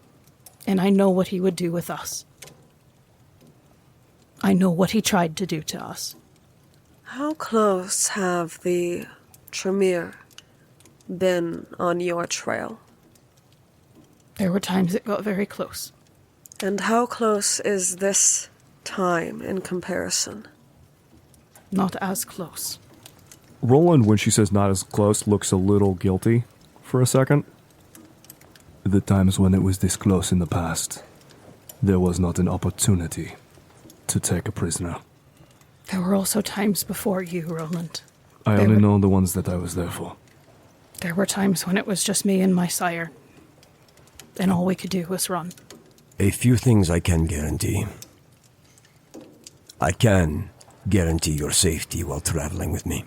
and I know what he would do with us. I know what he tried to do to us. How close have the Tremere been on your trail? There were times it got very close. And how close is this time in comparison? Not as close. Roland, when she says not as close, looks a little guilty for a second. The times when it was this close in the past, there was not an opportunity to take a prisoner. There were also times before you, Roland. I only know the ones that I was there for. There were times when it was just me and my sire, and all we could do was run. A few things I can guarantee. I can guarantee your safety while traveling with me.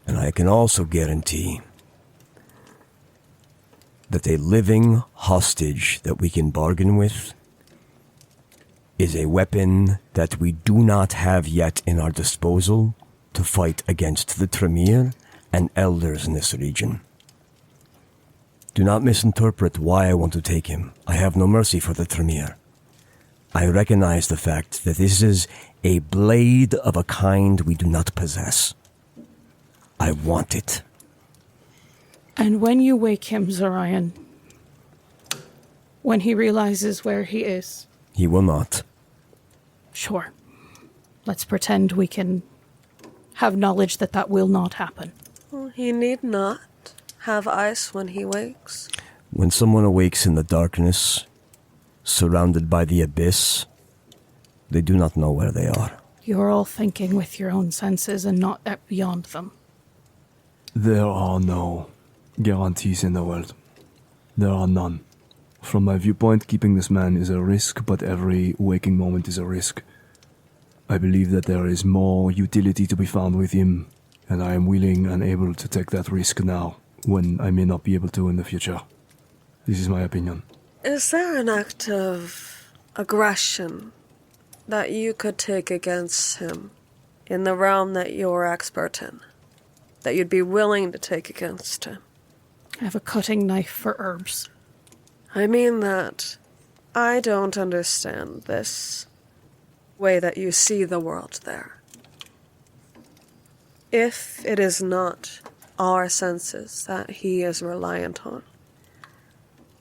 And I can also guarantee that a living hostage that we can bargain with is a weapon that we do not have yet in our disposal to fight against the Tremere and elders in this region. Do not misinterpret why I want to take him. I have no mercy for the Tremere. I recognize the fact that this is a blade of a kind we do not possess. I want it. And when you wake him, Zorion, when he realizes where he is... He will not. Sure. Let's pretend we can have knowledge that that will not happen. Well, he need not have ice when he wakes. When someone awakes in the darkness, surrounded by the abyss, they do not know where they are. You're all thinking with your own senses and not beyond them. There are no guarantees in the world. There are none. From my viewpoint, keeping this man is a risk, but every waking moment is a risk. I believe that there is more utility to be found with him, and I am willing and able to take that risk now, when I may not be able to in the future. This is my opinion. Is there an act of aggression that you could take against him in the realm that you're expert in? That you'd be willing to take against him? I have a cutting knife for herbs. I mean that I don't understand this way that you see the world there. If it is not our senses that he is reliant on,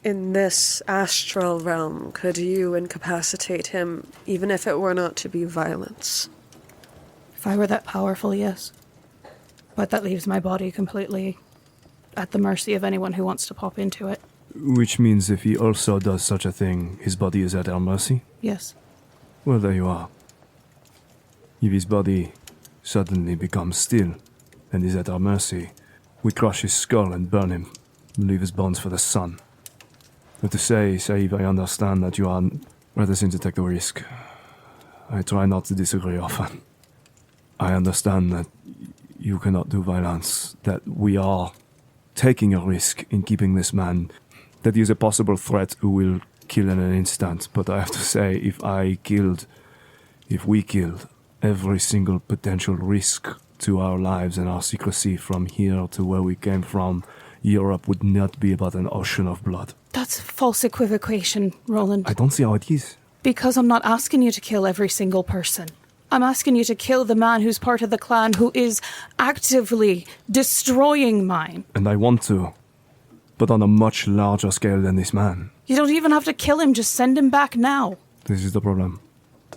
in this astral realm, could you incapacitate him, even if it were not to be violence? If I were that powerful, yes. But that leaves my body completely at the mercy of anyone who wants to pop into it. Which means if he also does such a thing, his body is at our mercy? Yes. Well, there you are. If his body suddenly becomes still and is at our mercy, we crush his skull and burn him, leave his bones for the sun. But to say, Saïv, I understand that you are reticent to take the risk. I try not to disagree often. I understand that you cannot do violence, that we are taking a risk in keeping this man, that he is a possible threat who will kill in an instant. But I have to say, if we killed every single potential risk to our lives and our secrecy from here to where we came from, Europe would not be but an ocean of blood. That's false equivocation, Roland. I don't see how it is. Because I'm not asking you to kill every single person. I'm asking you to kill the man who's part of the clan who is actively destroying mine. And I want to, but on a much larger scale than this man. You don't even have to kill him, just send him back now. This is the problem.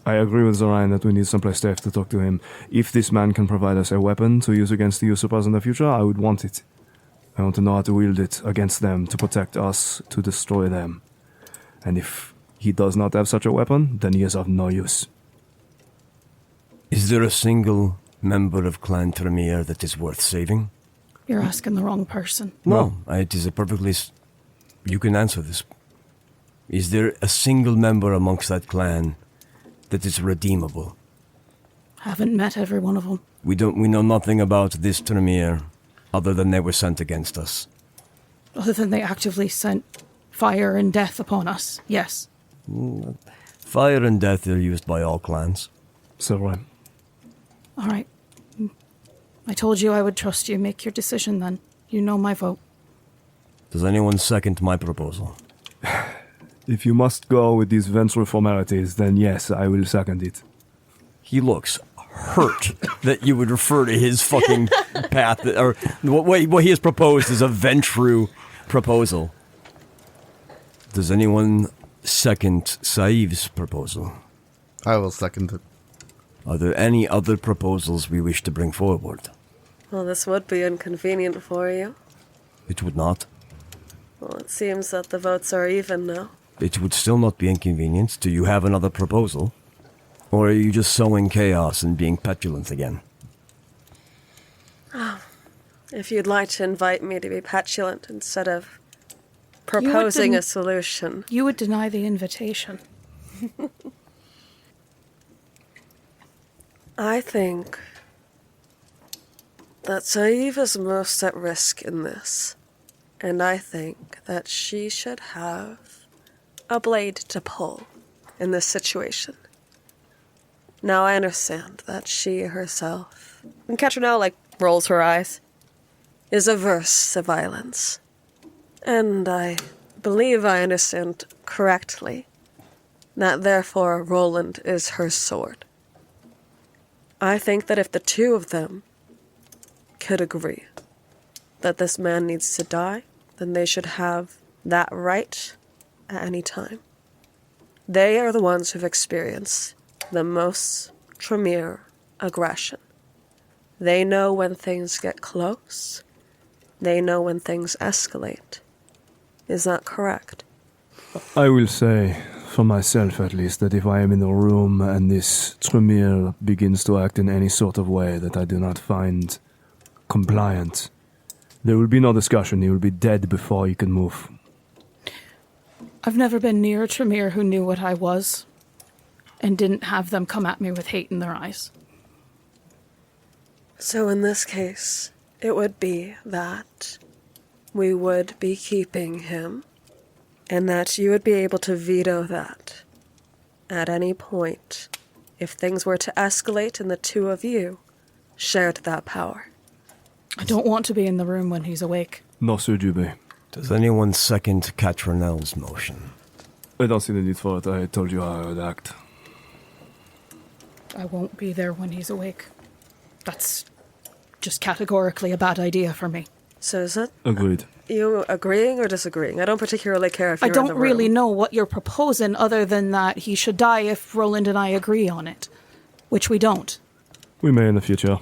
I agree with Zorion that we need someplace safe to talk to him. If this man can provide us a weapon to use against the usurpers in the future, I would want it. I want to know how to wield it against them, to protect us, to destroy them. And if he does not have such a weapon, then he is of no use. Is there a single member of Clan Tremere that is worth saving? You're asking the wrong person. No, it is a perfectly... You can answer this. Is there a single member amongst that clan that is redeemable? Haven't met every one of them. We know nothing about this Tremere, other than they were sent against us. Other than they actively sent fire and death upon us, yes. Fire and death are used by all clans. So right. All right. I told you I would trust you. Make your decision then. You know my vote. Does anyone second my proposal? If you must go with these ventral formalities, then yes, I will second it. He looks hurt that you would refer to his fucking path, or what he has proposed is a ventru proposal. Does anyone second Saïv's proposal? I will second it. Are there any other proposals we wish to bring forward? Well, this would be inconvenient for you. It would not. Well, it seems that the votes are even now. It would still not be inconvenient. Do you have another proposal? Or are you just sowing chaos and being petulant again? If you'd like to invite me to be petulant instead of proposing a solution. You would deny the invitation. I think that Saïv is most at risk in this. And I think that she should have a blade to pull in this situation. Now I understand that she herself, and Catrinel, rolls her eyes, is averse to violence. And I believe I understand correctly that therefore Roland is her sword. I think that if the two of them could agree that this man needs to die, then they should have that right at any time. They are the ones who've experienced the most Tremere aggression. They know when things get close. They know when things escalate. Is that correct? I will say, for myself at least, that if I am in the room and this Tremere begins to act in any sort of way that I do not find compliant, there will be no discussion. He will be dead before he can move. I've never been near a Tremere who knew what I was and didn't have them come at me with hate in their eyes. So in this case, it would be that we would be keeping him, and that you would be able to veto that at any point if things were to escalate and the two of you shared that power. I don't want to be in the room when he's awake. No, Sir Jube. Does anyone second Catrinel's motion? I don't see the need for it. I told you how I would act. I won't be there when he's awake. That's just categorically a bad idea for me. So is it Agreed. you agreeing or disagreeing? I don't particularly care if you're I in the don't room. really know what you're proposing other than that he should die if Roland and I agree on it, which we don't. We may in the future.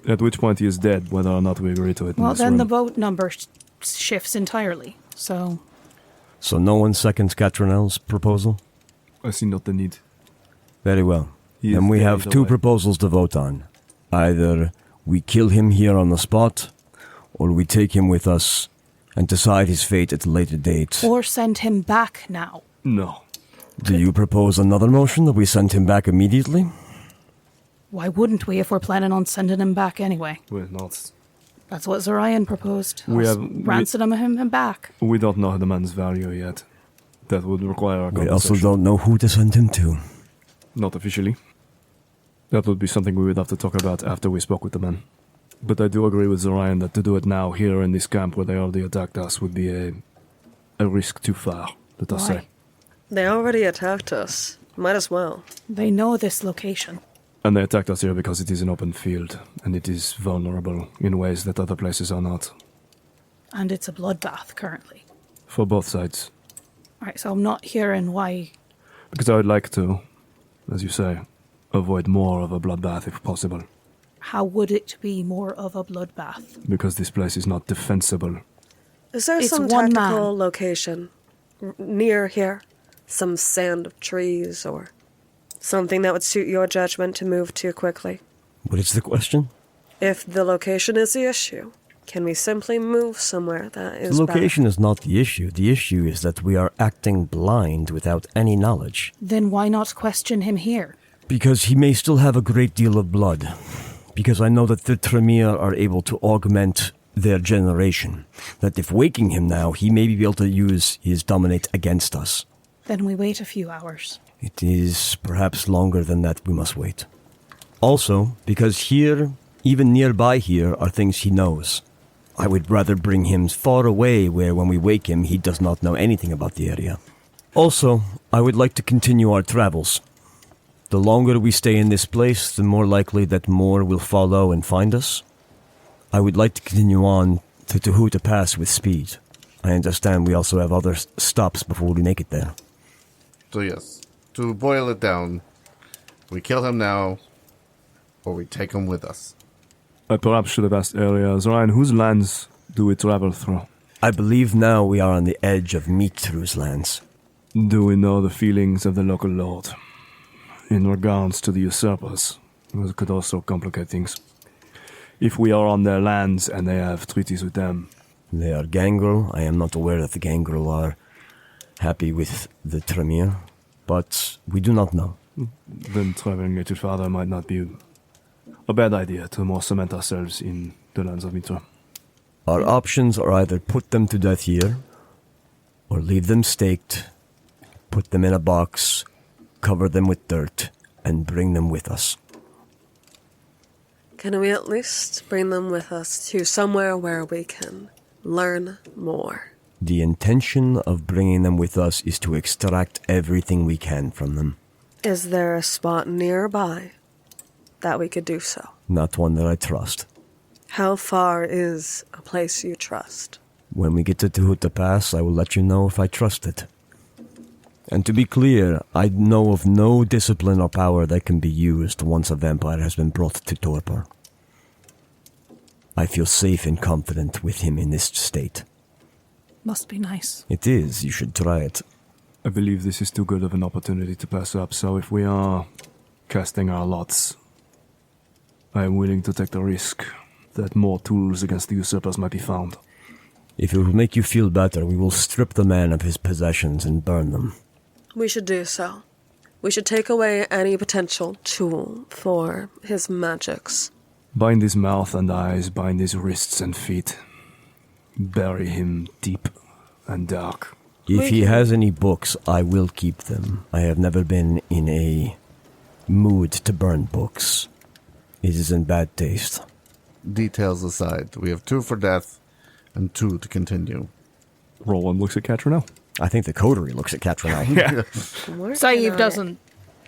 At which point he is dead, whether or not we agree to it. Well, in this then room. the vote number shifts entirely. So no one seconds Catrinel's proposal? I see not the need. Very well. He Then is we dead have either two way. proposals to vote on. Either We kill him here on the spot, or we take him with us and decide his fate at a later date. Or send him back now. No. Do you propose another motion that we send him back immediately? Why wouldn't we if we're planning on sending him back anyway? We're not. That's what Zorion proposed. We us have- ransom him back. We don't know the man's value yet. That would require a We also conversation. don't know who to send him to. Not officially. That would be something we would have to talk about after we spoke with the man. But I do agree with Zorion that to do it now, here in this camp where they already attacked us, would be a risk too far, let us Why? say. They already attacked us. Might as well. They know this location. And they attacked us here because it is an open field, and it is vulnerable in ways that other places are not. And it's a bloodbath currently. For both sides. Alright, so I'm not hearing why. Because I would like to, as you say, avoid more of a bloodbath if possible. How would it be more of a bloodbath? Because this place is not defensible. Is there It's some one tactical man. location near here? Some stand of trees or something that would suit your judgment to move to quickly? What is the question? If the location is the issue, can we simply move somewhere that is The location is not the issue. The issue is that we are acting blind without any knowledge. Then why not question him here? Because he may still have a great deal of blood. Because I know that the Tremere are able to augment their generation. That if waking him now, he may be able to use his dominate against us. Then we wait a few hours. It is perhaps longer than that we must wait. Also, because here, even nearby here, are things he knows. I would rather bring him far away where when we wake him, he does not know anything about the area. Also, I would like to continue our travels. The longer we stay in this place, the more likely that more will follow and find us. I would like to continue on to Tehuta Pass with speed. I understand we also have other stops before we make it there. So yes, to boil it down, we kill him now, or we take him with us. I perhaps should have asked earlier, Zorion, whose lands do we travel through? I believe now we are on the edge of Mitru's lands. Do we know the feelings of the local lord? In regards to the usurpers, it could also complicate things. If we are on their lands and they have treaties with them, They are Gangrel. I am not aware that the Gangrel are happy with the Tremere, but we do not know. then traveling a little farther might not be a bad idea to more cement ourselves in the lands of Mitra. Our options are either put them to death here, or leave them staked, put them in a box, cover them with dirt, and bring them with us. Can we at least bring them with us to somewhere where we can learn more? The intention of bringing them with us is to extract everything we can from them. Is there a spot nearby that we could do so? Not one that I trust. How far is a place you trust? When we get to Tehuta Pass, I will let you know if I trust it. And to be clear, I know of no discipline or power that can be used once a vampire has been brought to torpor. I feel safe and confident with him in this state. Must be nice. It is. You should try it. I believe this is too good of an opportunity to pass up, so if we are casting our lots, I am willing to take the risk that more tools against the usurpers might be found. If it will make you feel better, we will strip the man of his possessions and burn them. We should do so. We should take away any potential tool for his magics. Bind his mouth and eyes, bind his wrists and feet. Bury him deep and dark. If he has any books, I will keep them. I have never been in a mood to burn books. It is in bad taste. Details aside, we have 2 for death and 2 to continue. Roland looks at Catrinel. I think the coterie looks at Catrinel. Saeed doesn't.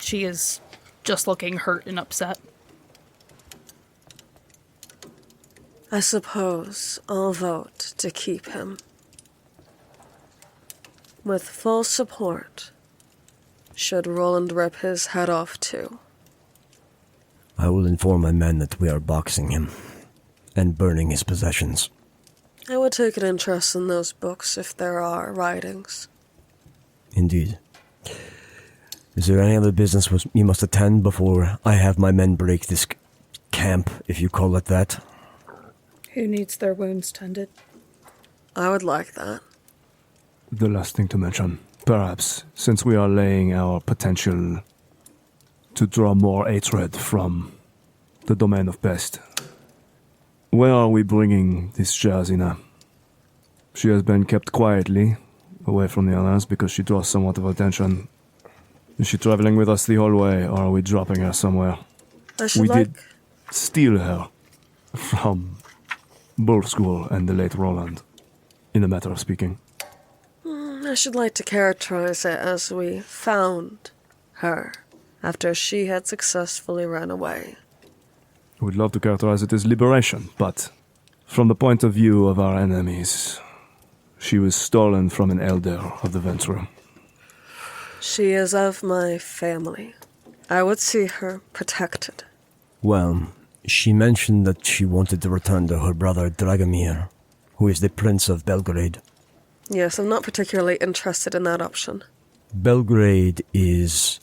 She is just looking hurt and upset. I suppose I'll vote to keep him. With full support, should Roland rip his head off too. I will inform my men that we are boxing him and burning his possessions. I would take an interest in those books if there are writings. Indeed. Is there any other business you must attend before I have my men break this camp, if you call it that. Who needs their wounds tended? I would like that. The last thing to mention, perhaps, since we are laying our potential to draw more hatred from the domain of pest, where are we bringing this Jazina? She has been kept quietly, away from the others, because she draws somewhat of attention. Is she traveling with us the whole way, or are we dropping her somewhere? We did steal her from Bull School and the late Roland, in a matter of speaking. I should like to characterize it as we found her after she had successfully run away. I would love to characterize it as liberation, but from the point of view of our enemies, she was stolen from an elder of the Ventru. She is of my family. I would see her protected. Well, she mentioned that she wanted to return to her brother Dragomir, who is the Prince of Belgrade. Yes, I'm not particularly interested in that option. Belgrade is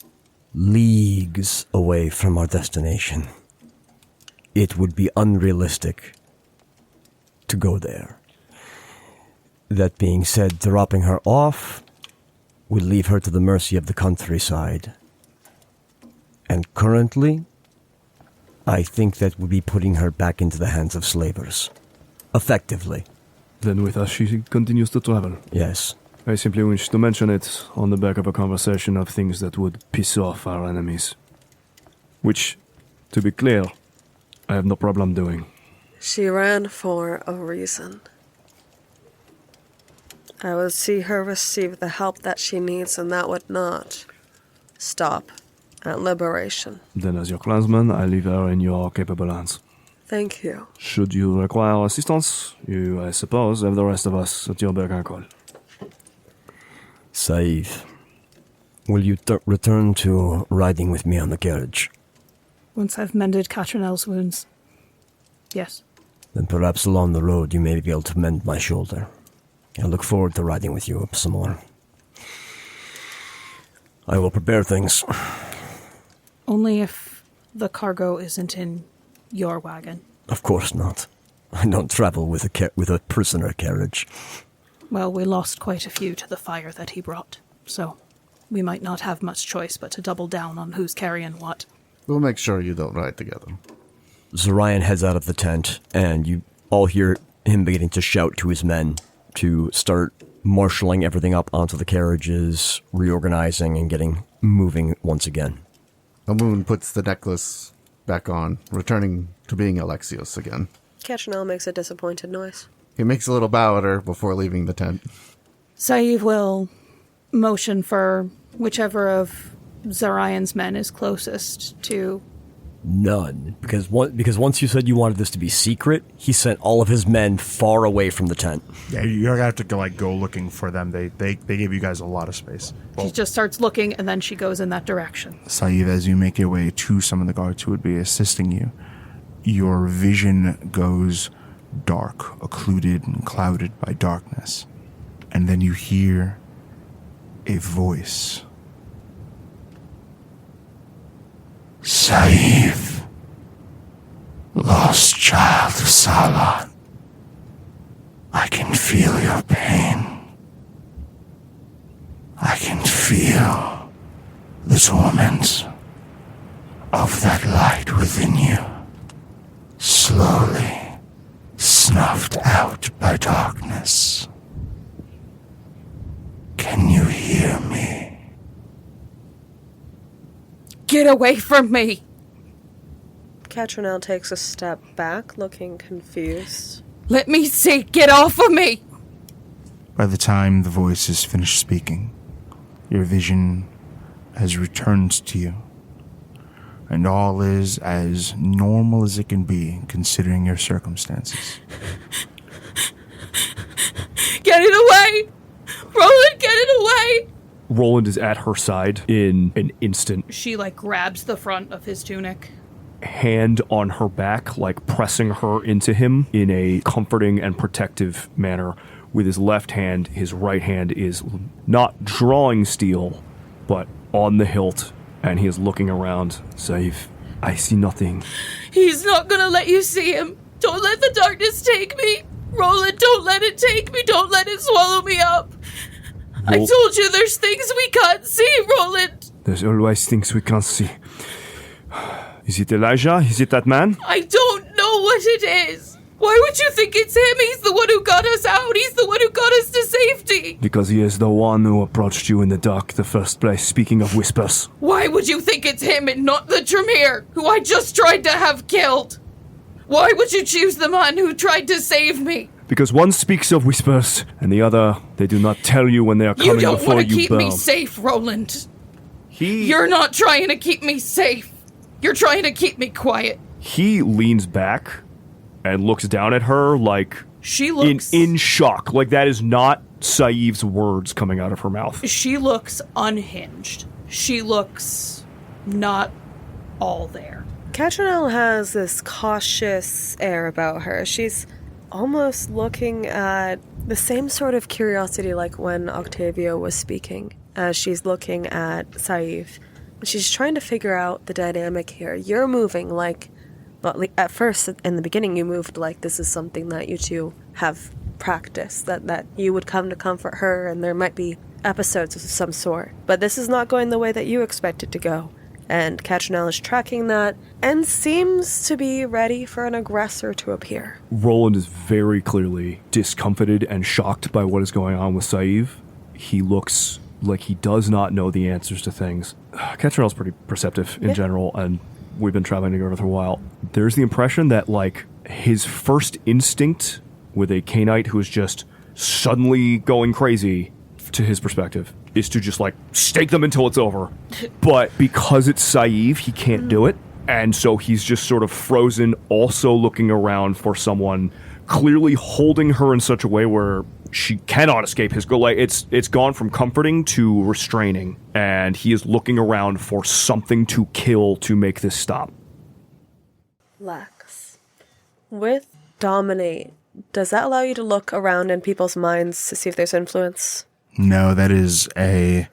leagues away from our destination. It would be unrealistic to go there. That being said, dropping her off would leave her to the mercy of the countryside. And currently, I think that would be putting her back into the hands of slavers. Effectively. Then with us she continues to travel. Yes. I simply wish to mention it on the back of a conversation of things that would piss off our enemies. Which, to be clear, I have no problem doing. She ran for a reason. I would see her receive the help that she needs, and that would not stop at liberation. Then as your clansman, I leave her in your capable hands. Thank you. Should you require assistance, you, I suppose, have the rest of us at your beck and call. Saif, will you return to riding with me on the carriage? Once I've mended Catrinel's wounds. Yes. Then perhaps along the road you may be able to mend my shoulder. I look forward to riding with you some more. I will prepare things. Only if the cargo isn't in your wagon. Of course not. I don't travel with a prisoner carriage. Well, we lost quite a few to the fire that he brought, so we might not have much choice but to double down on who's carrying what. We'll make sure you don't ride together. Zorion heads out of the tent, and you all hear him beginning to shout to his men to start marshaling everything up onto the carriages, reorganizing, and getting moving once again. Amun puts the necklace back on, returning to being Alexios again. Catrinel makes a disappointed noise. He makes a little bow at her before leaving the tent. Saeed will motion for whichever of Zorion's men is closest to... None. Because once you said you wanted this to be secret, he sent all of his men far away from the tent. Yeah, you're gonna have to go looking for them. They gave you guys a lot of space. She just starts looking, and then she goes in that direction. Saeed, as you make your way to some of the guards who would be assisting you, your vision goes dark, occluded and clouded by darkness. And then you hear a voice. Saif, lost child of Salah, I can feel your pain. I can feel the torment of that light within you, slowly snuffed out by darkness. Can you hear me? Get away from me! Catrinel takes a step back, looking confused. Let me see! Get off of me! By the time the voice is finished speaking, your vision has returned to you, and all is as normal as it can be, considering your circumstances. Get it away! Roland, get it away! Roland is at her side in an instant, She, grabs the front of his tunic. hand on her back, pressing her into him in a comforting and protective manner. With his left hand, his right hand is not drawing steel, but on the hilt, and he is looking around. Saif, I see nothing. He's not gonna let you see him. Don't let the darkness take me. Roland, don't let it take me. Don't let it swallow me up. I told you there's things we can't see, Roland. There's always things we can't see. Is it Elijah? Is it that man? I don't know what it is. Why would you think it's him? He's the one who got us out. He's the one who got us to safety. Because he is the one who approached you in the dark the first place, speaking of whispers. Why would you think it's him and not the Tremere, who I just tried to have killed? Why would you choose the man who tried to save me? Because one speaks of whispers, and the other, they do not tell you when they are coming You don't before want to you keep burn. me safe, Roland. You're not trying to keep me safe. You're trying to keep me quiet. He leans back and looks down at her like She looks... in shock. Like that is not Saiv's words coming out of her mouth. She looks unhinged. She looks not all there. Catrinel has this cautious air about her. She's almost looking at the same sort of curiosity like when Octavio was speaking, as she's looking at Saif. She's trying to figure out the dynamic here. You're moving like, well, at first, in the beginning, you moved like this is something that you two have practiced, that you would come to comfort her and there might be episodes of some sort. But this is not going the way that you expect it to go. And Catrinel is tracking that and seems to be ready for an aggressor to appear. Roland is very clearly discomfited and shocked by what is going on with Saiv. He looks like he does not know the answers to things. Catrinel's pretty perceptive in general, and we've been traveling together for a while. There's the impression that, like, his first instinct with a Cainite who is just suddenly going crazy, to his perspective, is to just, like, stake them until it's over. But because it's Saiv, he can't do it. And so he's just sort of frozen, also looking around for someone, clearly holding her in such a way where she cannot escape his goal. Like, it's gone from comforting to restraining, and he is looking around for something to kill to make this stop. Lex, with Dominate, does that allow you to look around in people's minds to see if there's influence? No, that is a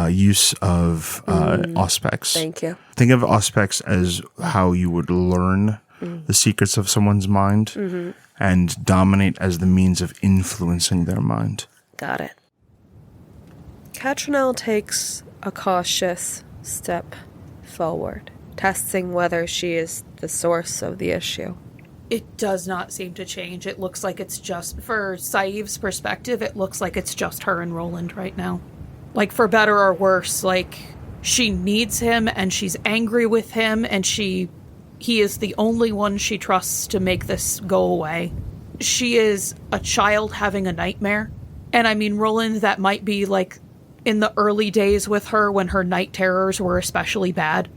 use of Auspex. Thank you. Think of Auspex as how you would learn the secrets of someone's mind, and Dominate as the means of influencing their mind. Got it. Catrinel takes a cautious step forward, testing whether she is the source of the issue. It does not seem to change. It looks like it's just, for Saiv's perspective, it looks like it's just her and Roland right now. Like, for better or worse, like, she needs him and she's angry with him and he is the only one she trusts to make this go away. She is a child having a nightmare. And I mean, Roland, that might be like in the early days with her when her night terrors were especially bad.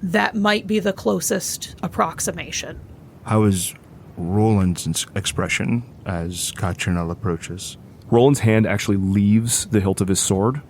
That might be the closest approximation. How is Roland's expression as Catrinel approaches? Roland's hand actually leaves the hilt of his sword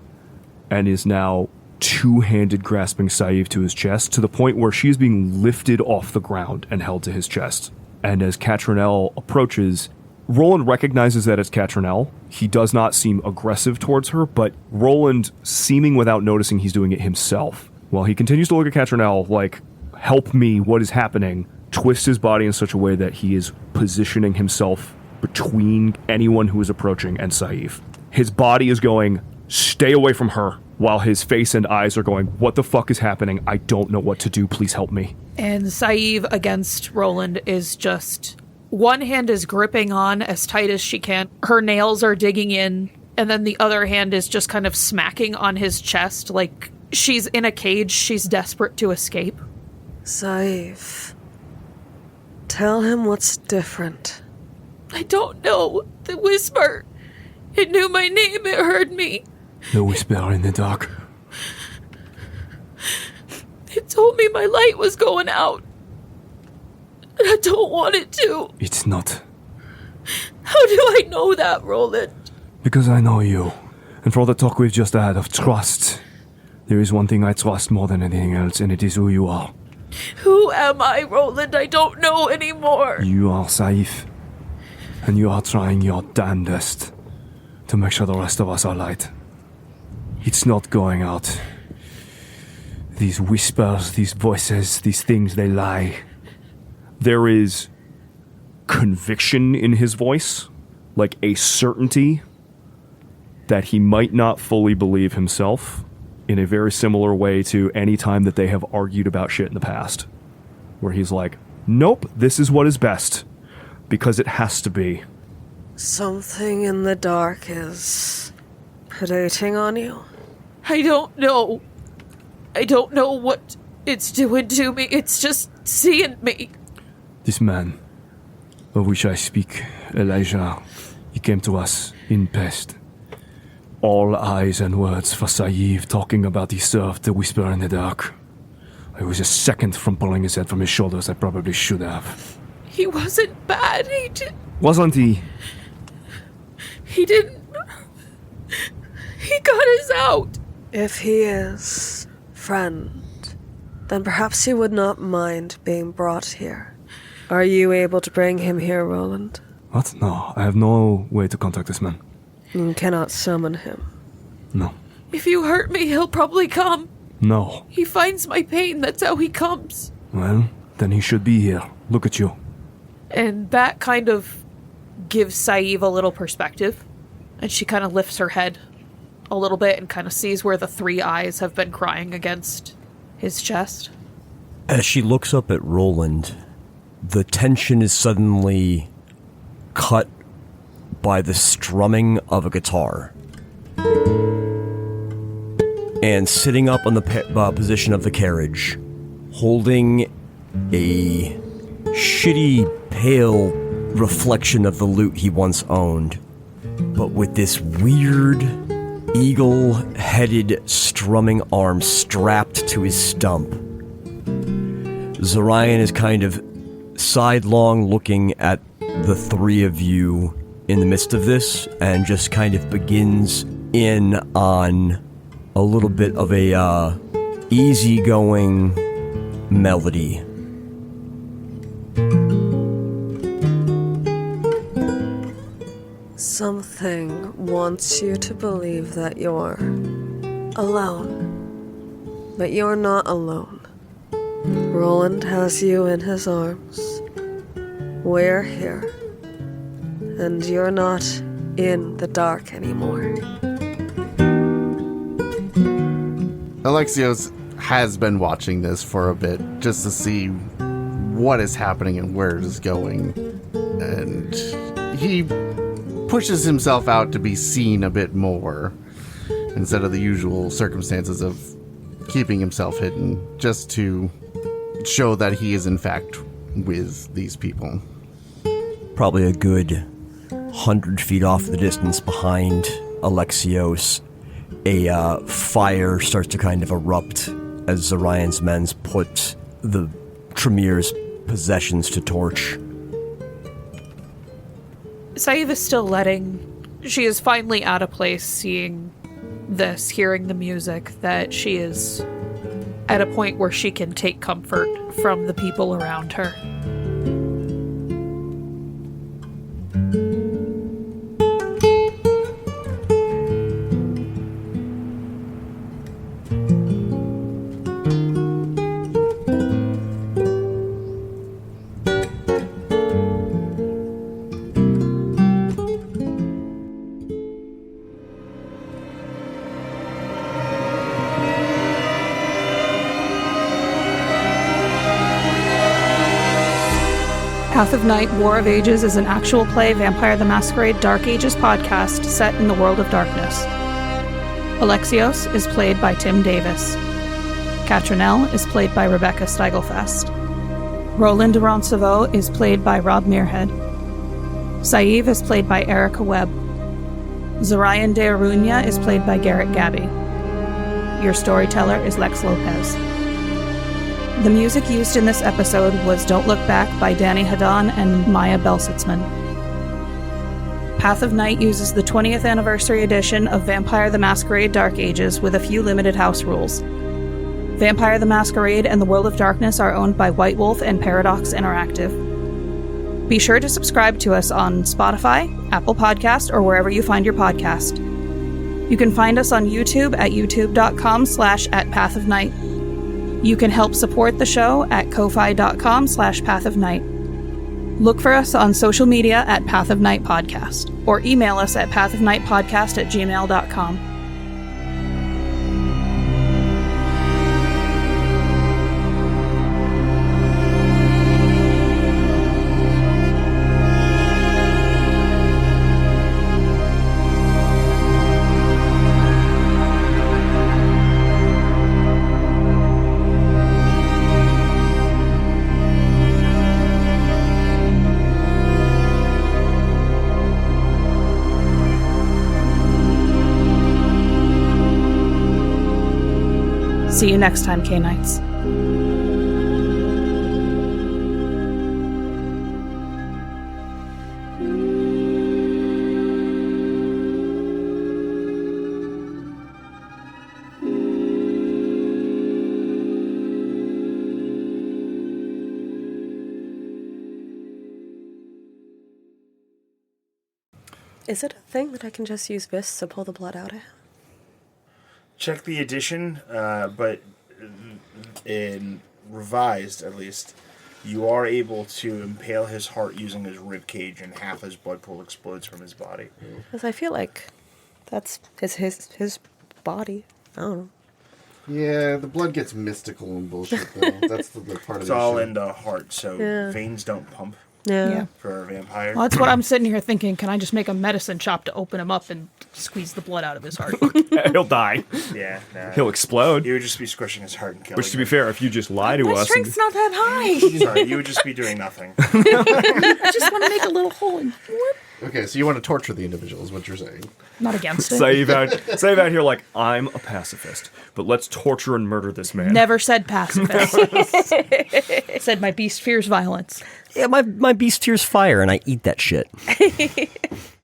and is now two-handed grasping Saiv to his chest, to the point where she is being lifted off the ground and held to his chest. And as Catrinel approaches, Roland recognizes that it's Catrinel. He does not seem aggressive towards her, but Roland, seeming without noticing he's doing it himself, while he continues to look at Catrinel like, help me, what is happening, twists his body in such a way that he is positioning himself between anyone who is approaching and Saiv. His body is going, stay away from her, while his face and eyes are going, what the fuck is happening? I don't know what to do. Please help me. And Saiv against Roland is just, one hand is gripping on as tight as she can. Her nails are digging in. And then the other hand is just kind of smacking on his chest like she's in a cage. She's desperate to escape. Saif, tell him what's different. I don't know. The whisper. It knew my name. It heard me. The whisper in the dark. It told me my light was going out. And I don't want it to. It's not. How do I know that, Roland? Because I know you. And for all the talk we've just had of trust, there is one thing I trust more than anything else, and it is who you are. Who am I, Roland? I don't know anymore. You are Saif. And you are trying your damnedest to make sure the rest of us are light. It's not going out. These whispers, these voices, these things, they lie. There is conviction in his voice, like a certainty that he might not fully believe himself, in a very similar way to any time that they have argued about shit in the past, where he's like, nope, this is what is best, because it has to be. Something in the dark is predating on you? I don't know. I don't know what it's doing to me. It's just seeing me. This man, of which I speak, Elijah, he came to us in pest. All eyes and words for Saïv, talking about he served the whisper in the dark. I was a second from pulling his head from his shoulders. I probably should have. He wasn't bad. Wasn't he? He didn't. He got us out. If he is, friend, then perhaps he would not mind being brought here. Are you able to bring him here, Roland? What? No, I have no way to contact this man. You cannot summon him. No. If you hurt me, he'll probably come. No. He finds my pain. That's how he comes. Well, then he should be here. Look at you. And that kind of gives Saïv a little perspective. And she kind of lifts her head a little bit and kind of sees where the three eyes have been crying against his chest. As she looks up at Roland, the tension is suddenly cut by the strumming of a guitar. And sitting up on the position of the carriage, holding a shitty, pale reflection of the lute he once owned, but with this weird, eagle-headed strumming arm strapped to his stump. Zorion is kind of sidelong looking at the three of you in the midst of this, and just kind of begins in on a little bit of a easygoing melody. Something wants you to believe that you're alone. But you're not alone. Roland has you in his arms. We're here. And you're not in the dark anymore. Alexios has been watching this for a bit just to see what is happening and where it is going. And he pushes himself out to be seen a bit more instead of the usual circumstances of keeping himself hidden, just to show that he is in fact with these people. Probably a good 100 feet off the distance behind Alexios, a fire starts to kind of erupt as Zorion's men put the Tremir's possessions to torch. Saïv is still she is finally at a place seeing this, hearing the music, that she is at a point where she can take comfort from the people around her. Path of Night, War of Ages is an actual play Vampire the Masquerade Dark Ages podcast set in the world of darkness. Alexios is played by Tim Davis. Catrinel is played by Rebecca Steigelfest. Roland Roncevaux is played by Rob Muirhead. Saïv is played by Erika Webb. Zorion de Iruña is played by Garrett Gabbey. Your storyteller is Lex Lopez. The music used in this episode was Don't Look Back by DaniHaDani and Maya Belsitzman. Path of Night uses the 20th anniversary edition of Vampire the Masquerade Dark Ages with a few limited house rules. Vampire the Masquerade and the World of Darkness are owned by White Wolf and Paradox Interactive. Be sure to subscribe to us on Spotify, Apple Podcast, or wherever you find your podcast. You can find us on YouTube at youtube.com/@pathofnight. You can help support the show at ko-fi.com/pathofnight. Look for us on social media at Path of Night Podcast, or email us at pathofnightpodcast@gmail.com. See you next time, Cainites. Is it a thing that I can just use fists to pull the blood out of him? Check the edition, but in revised, at least, you are able to impale his heart using his rib cage, and half his blood pool explodes from his body. Because I feel like that's his body. I don't know. Yeah, the blood gets mystical and bullshit, though. That's the part of It's the all shit. in the heart, so veins don't pump Yeah. for a vampire. Well, that's what I'm sitting here thinking. Can I just make a medicine chop to open him up and squeeze the blood out of his heart? He'll die. Yeah, nah. He'll explode. You would just be squishing his heart and killing Which, to be him. fair, if you just lie to My us... strength's not that high. Sorry, you would just be doing nothing. I just want to make a little hole in what? Okay, so you want to torture the individual, is what you're saying. Not against it. Save out here like, I'm a pacifist, but let's torture and murder this man. Never said pacifist. Said my beast fears violence. Yeah, my beast fears fire, and I eat that shit.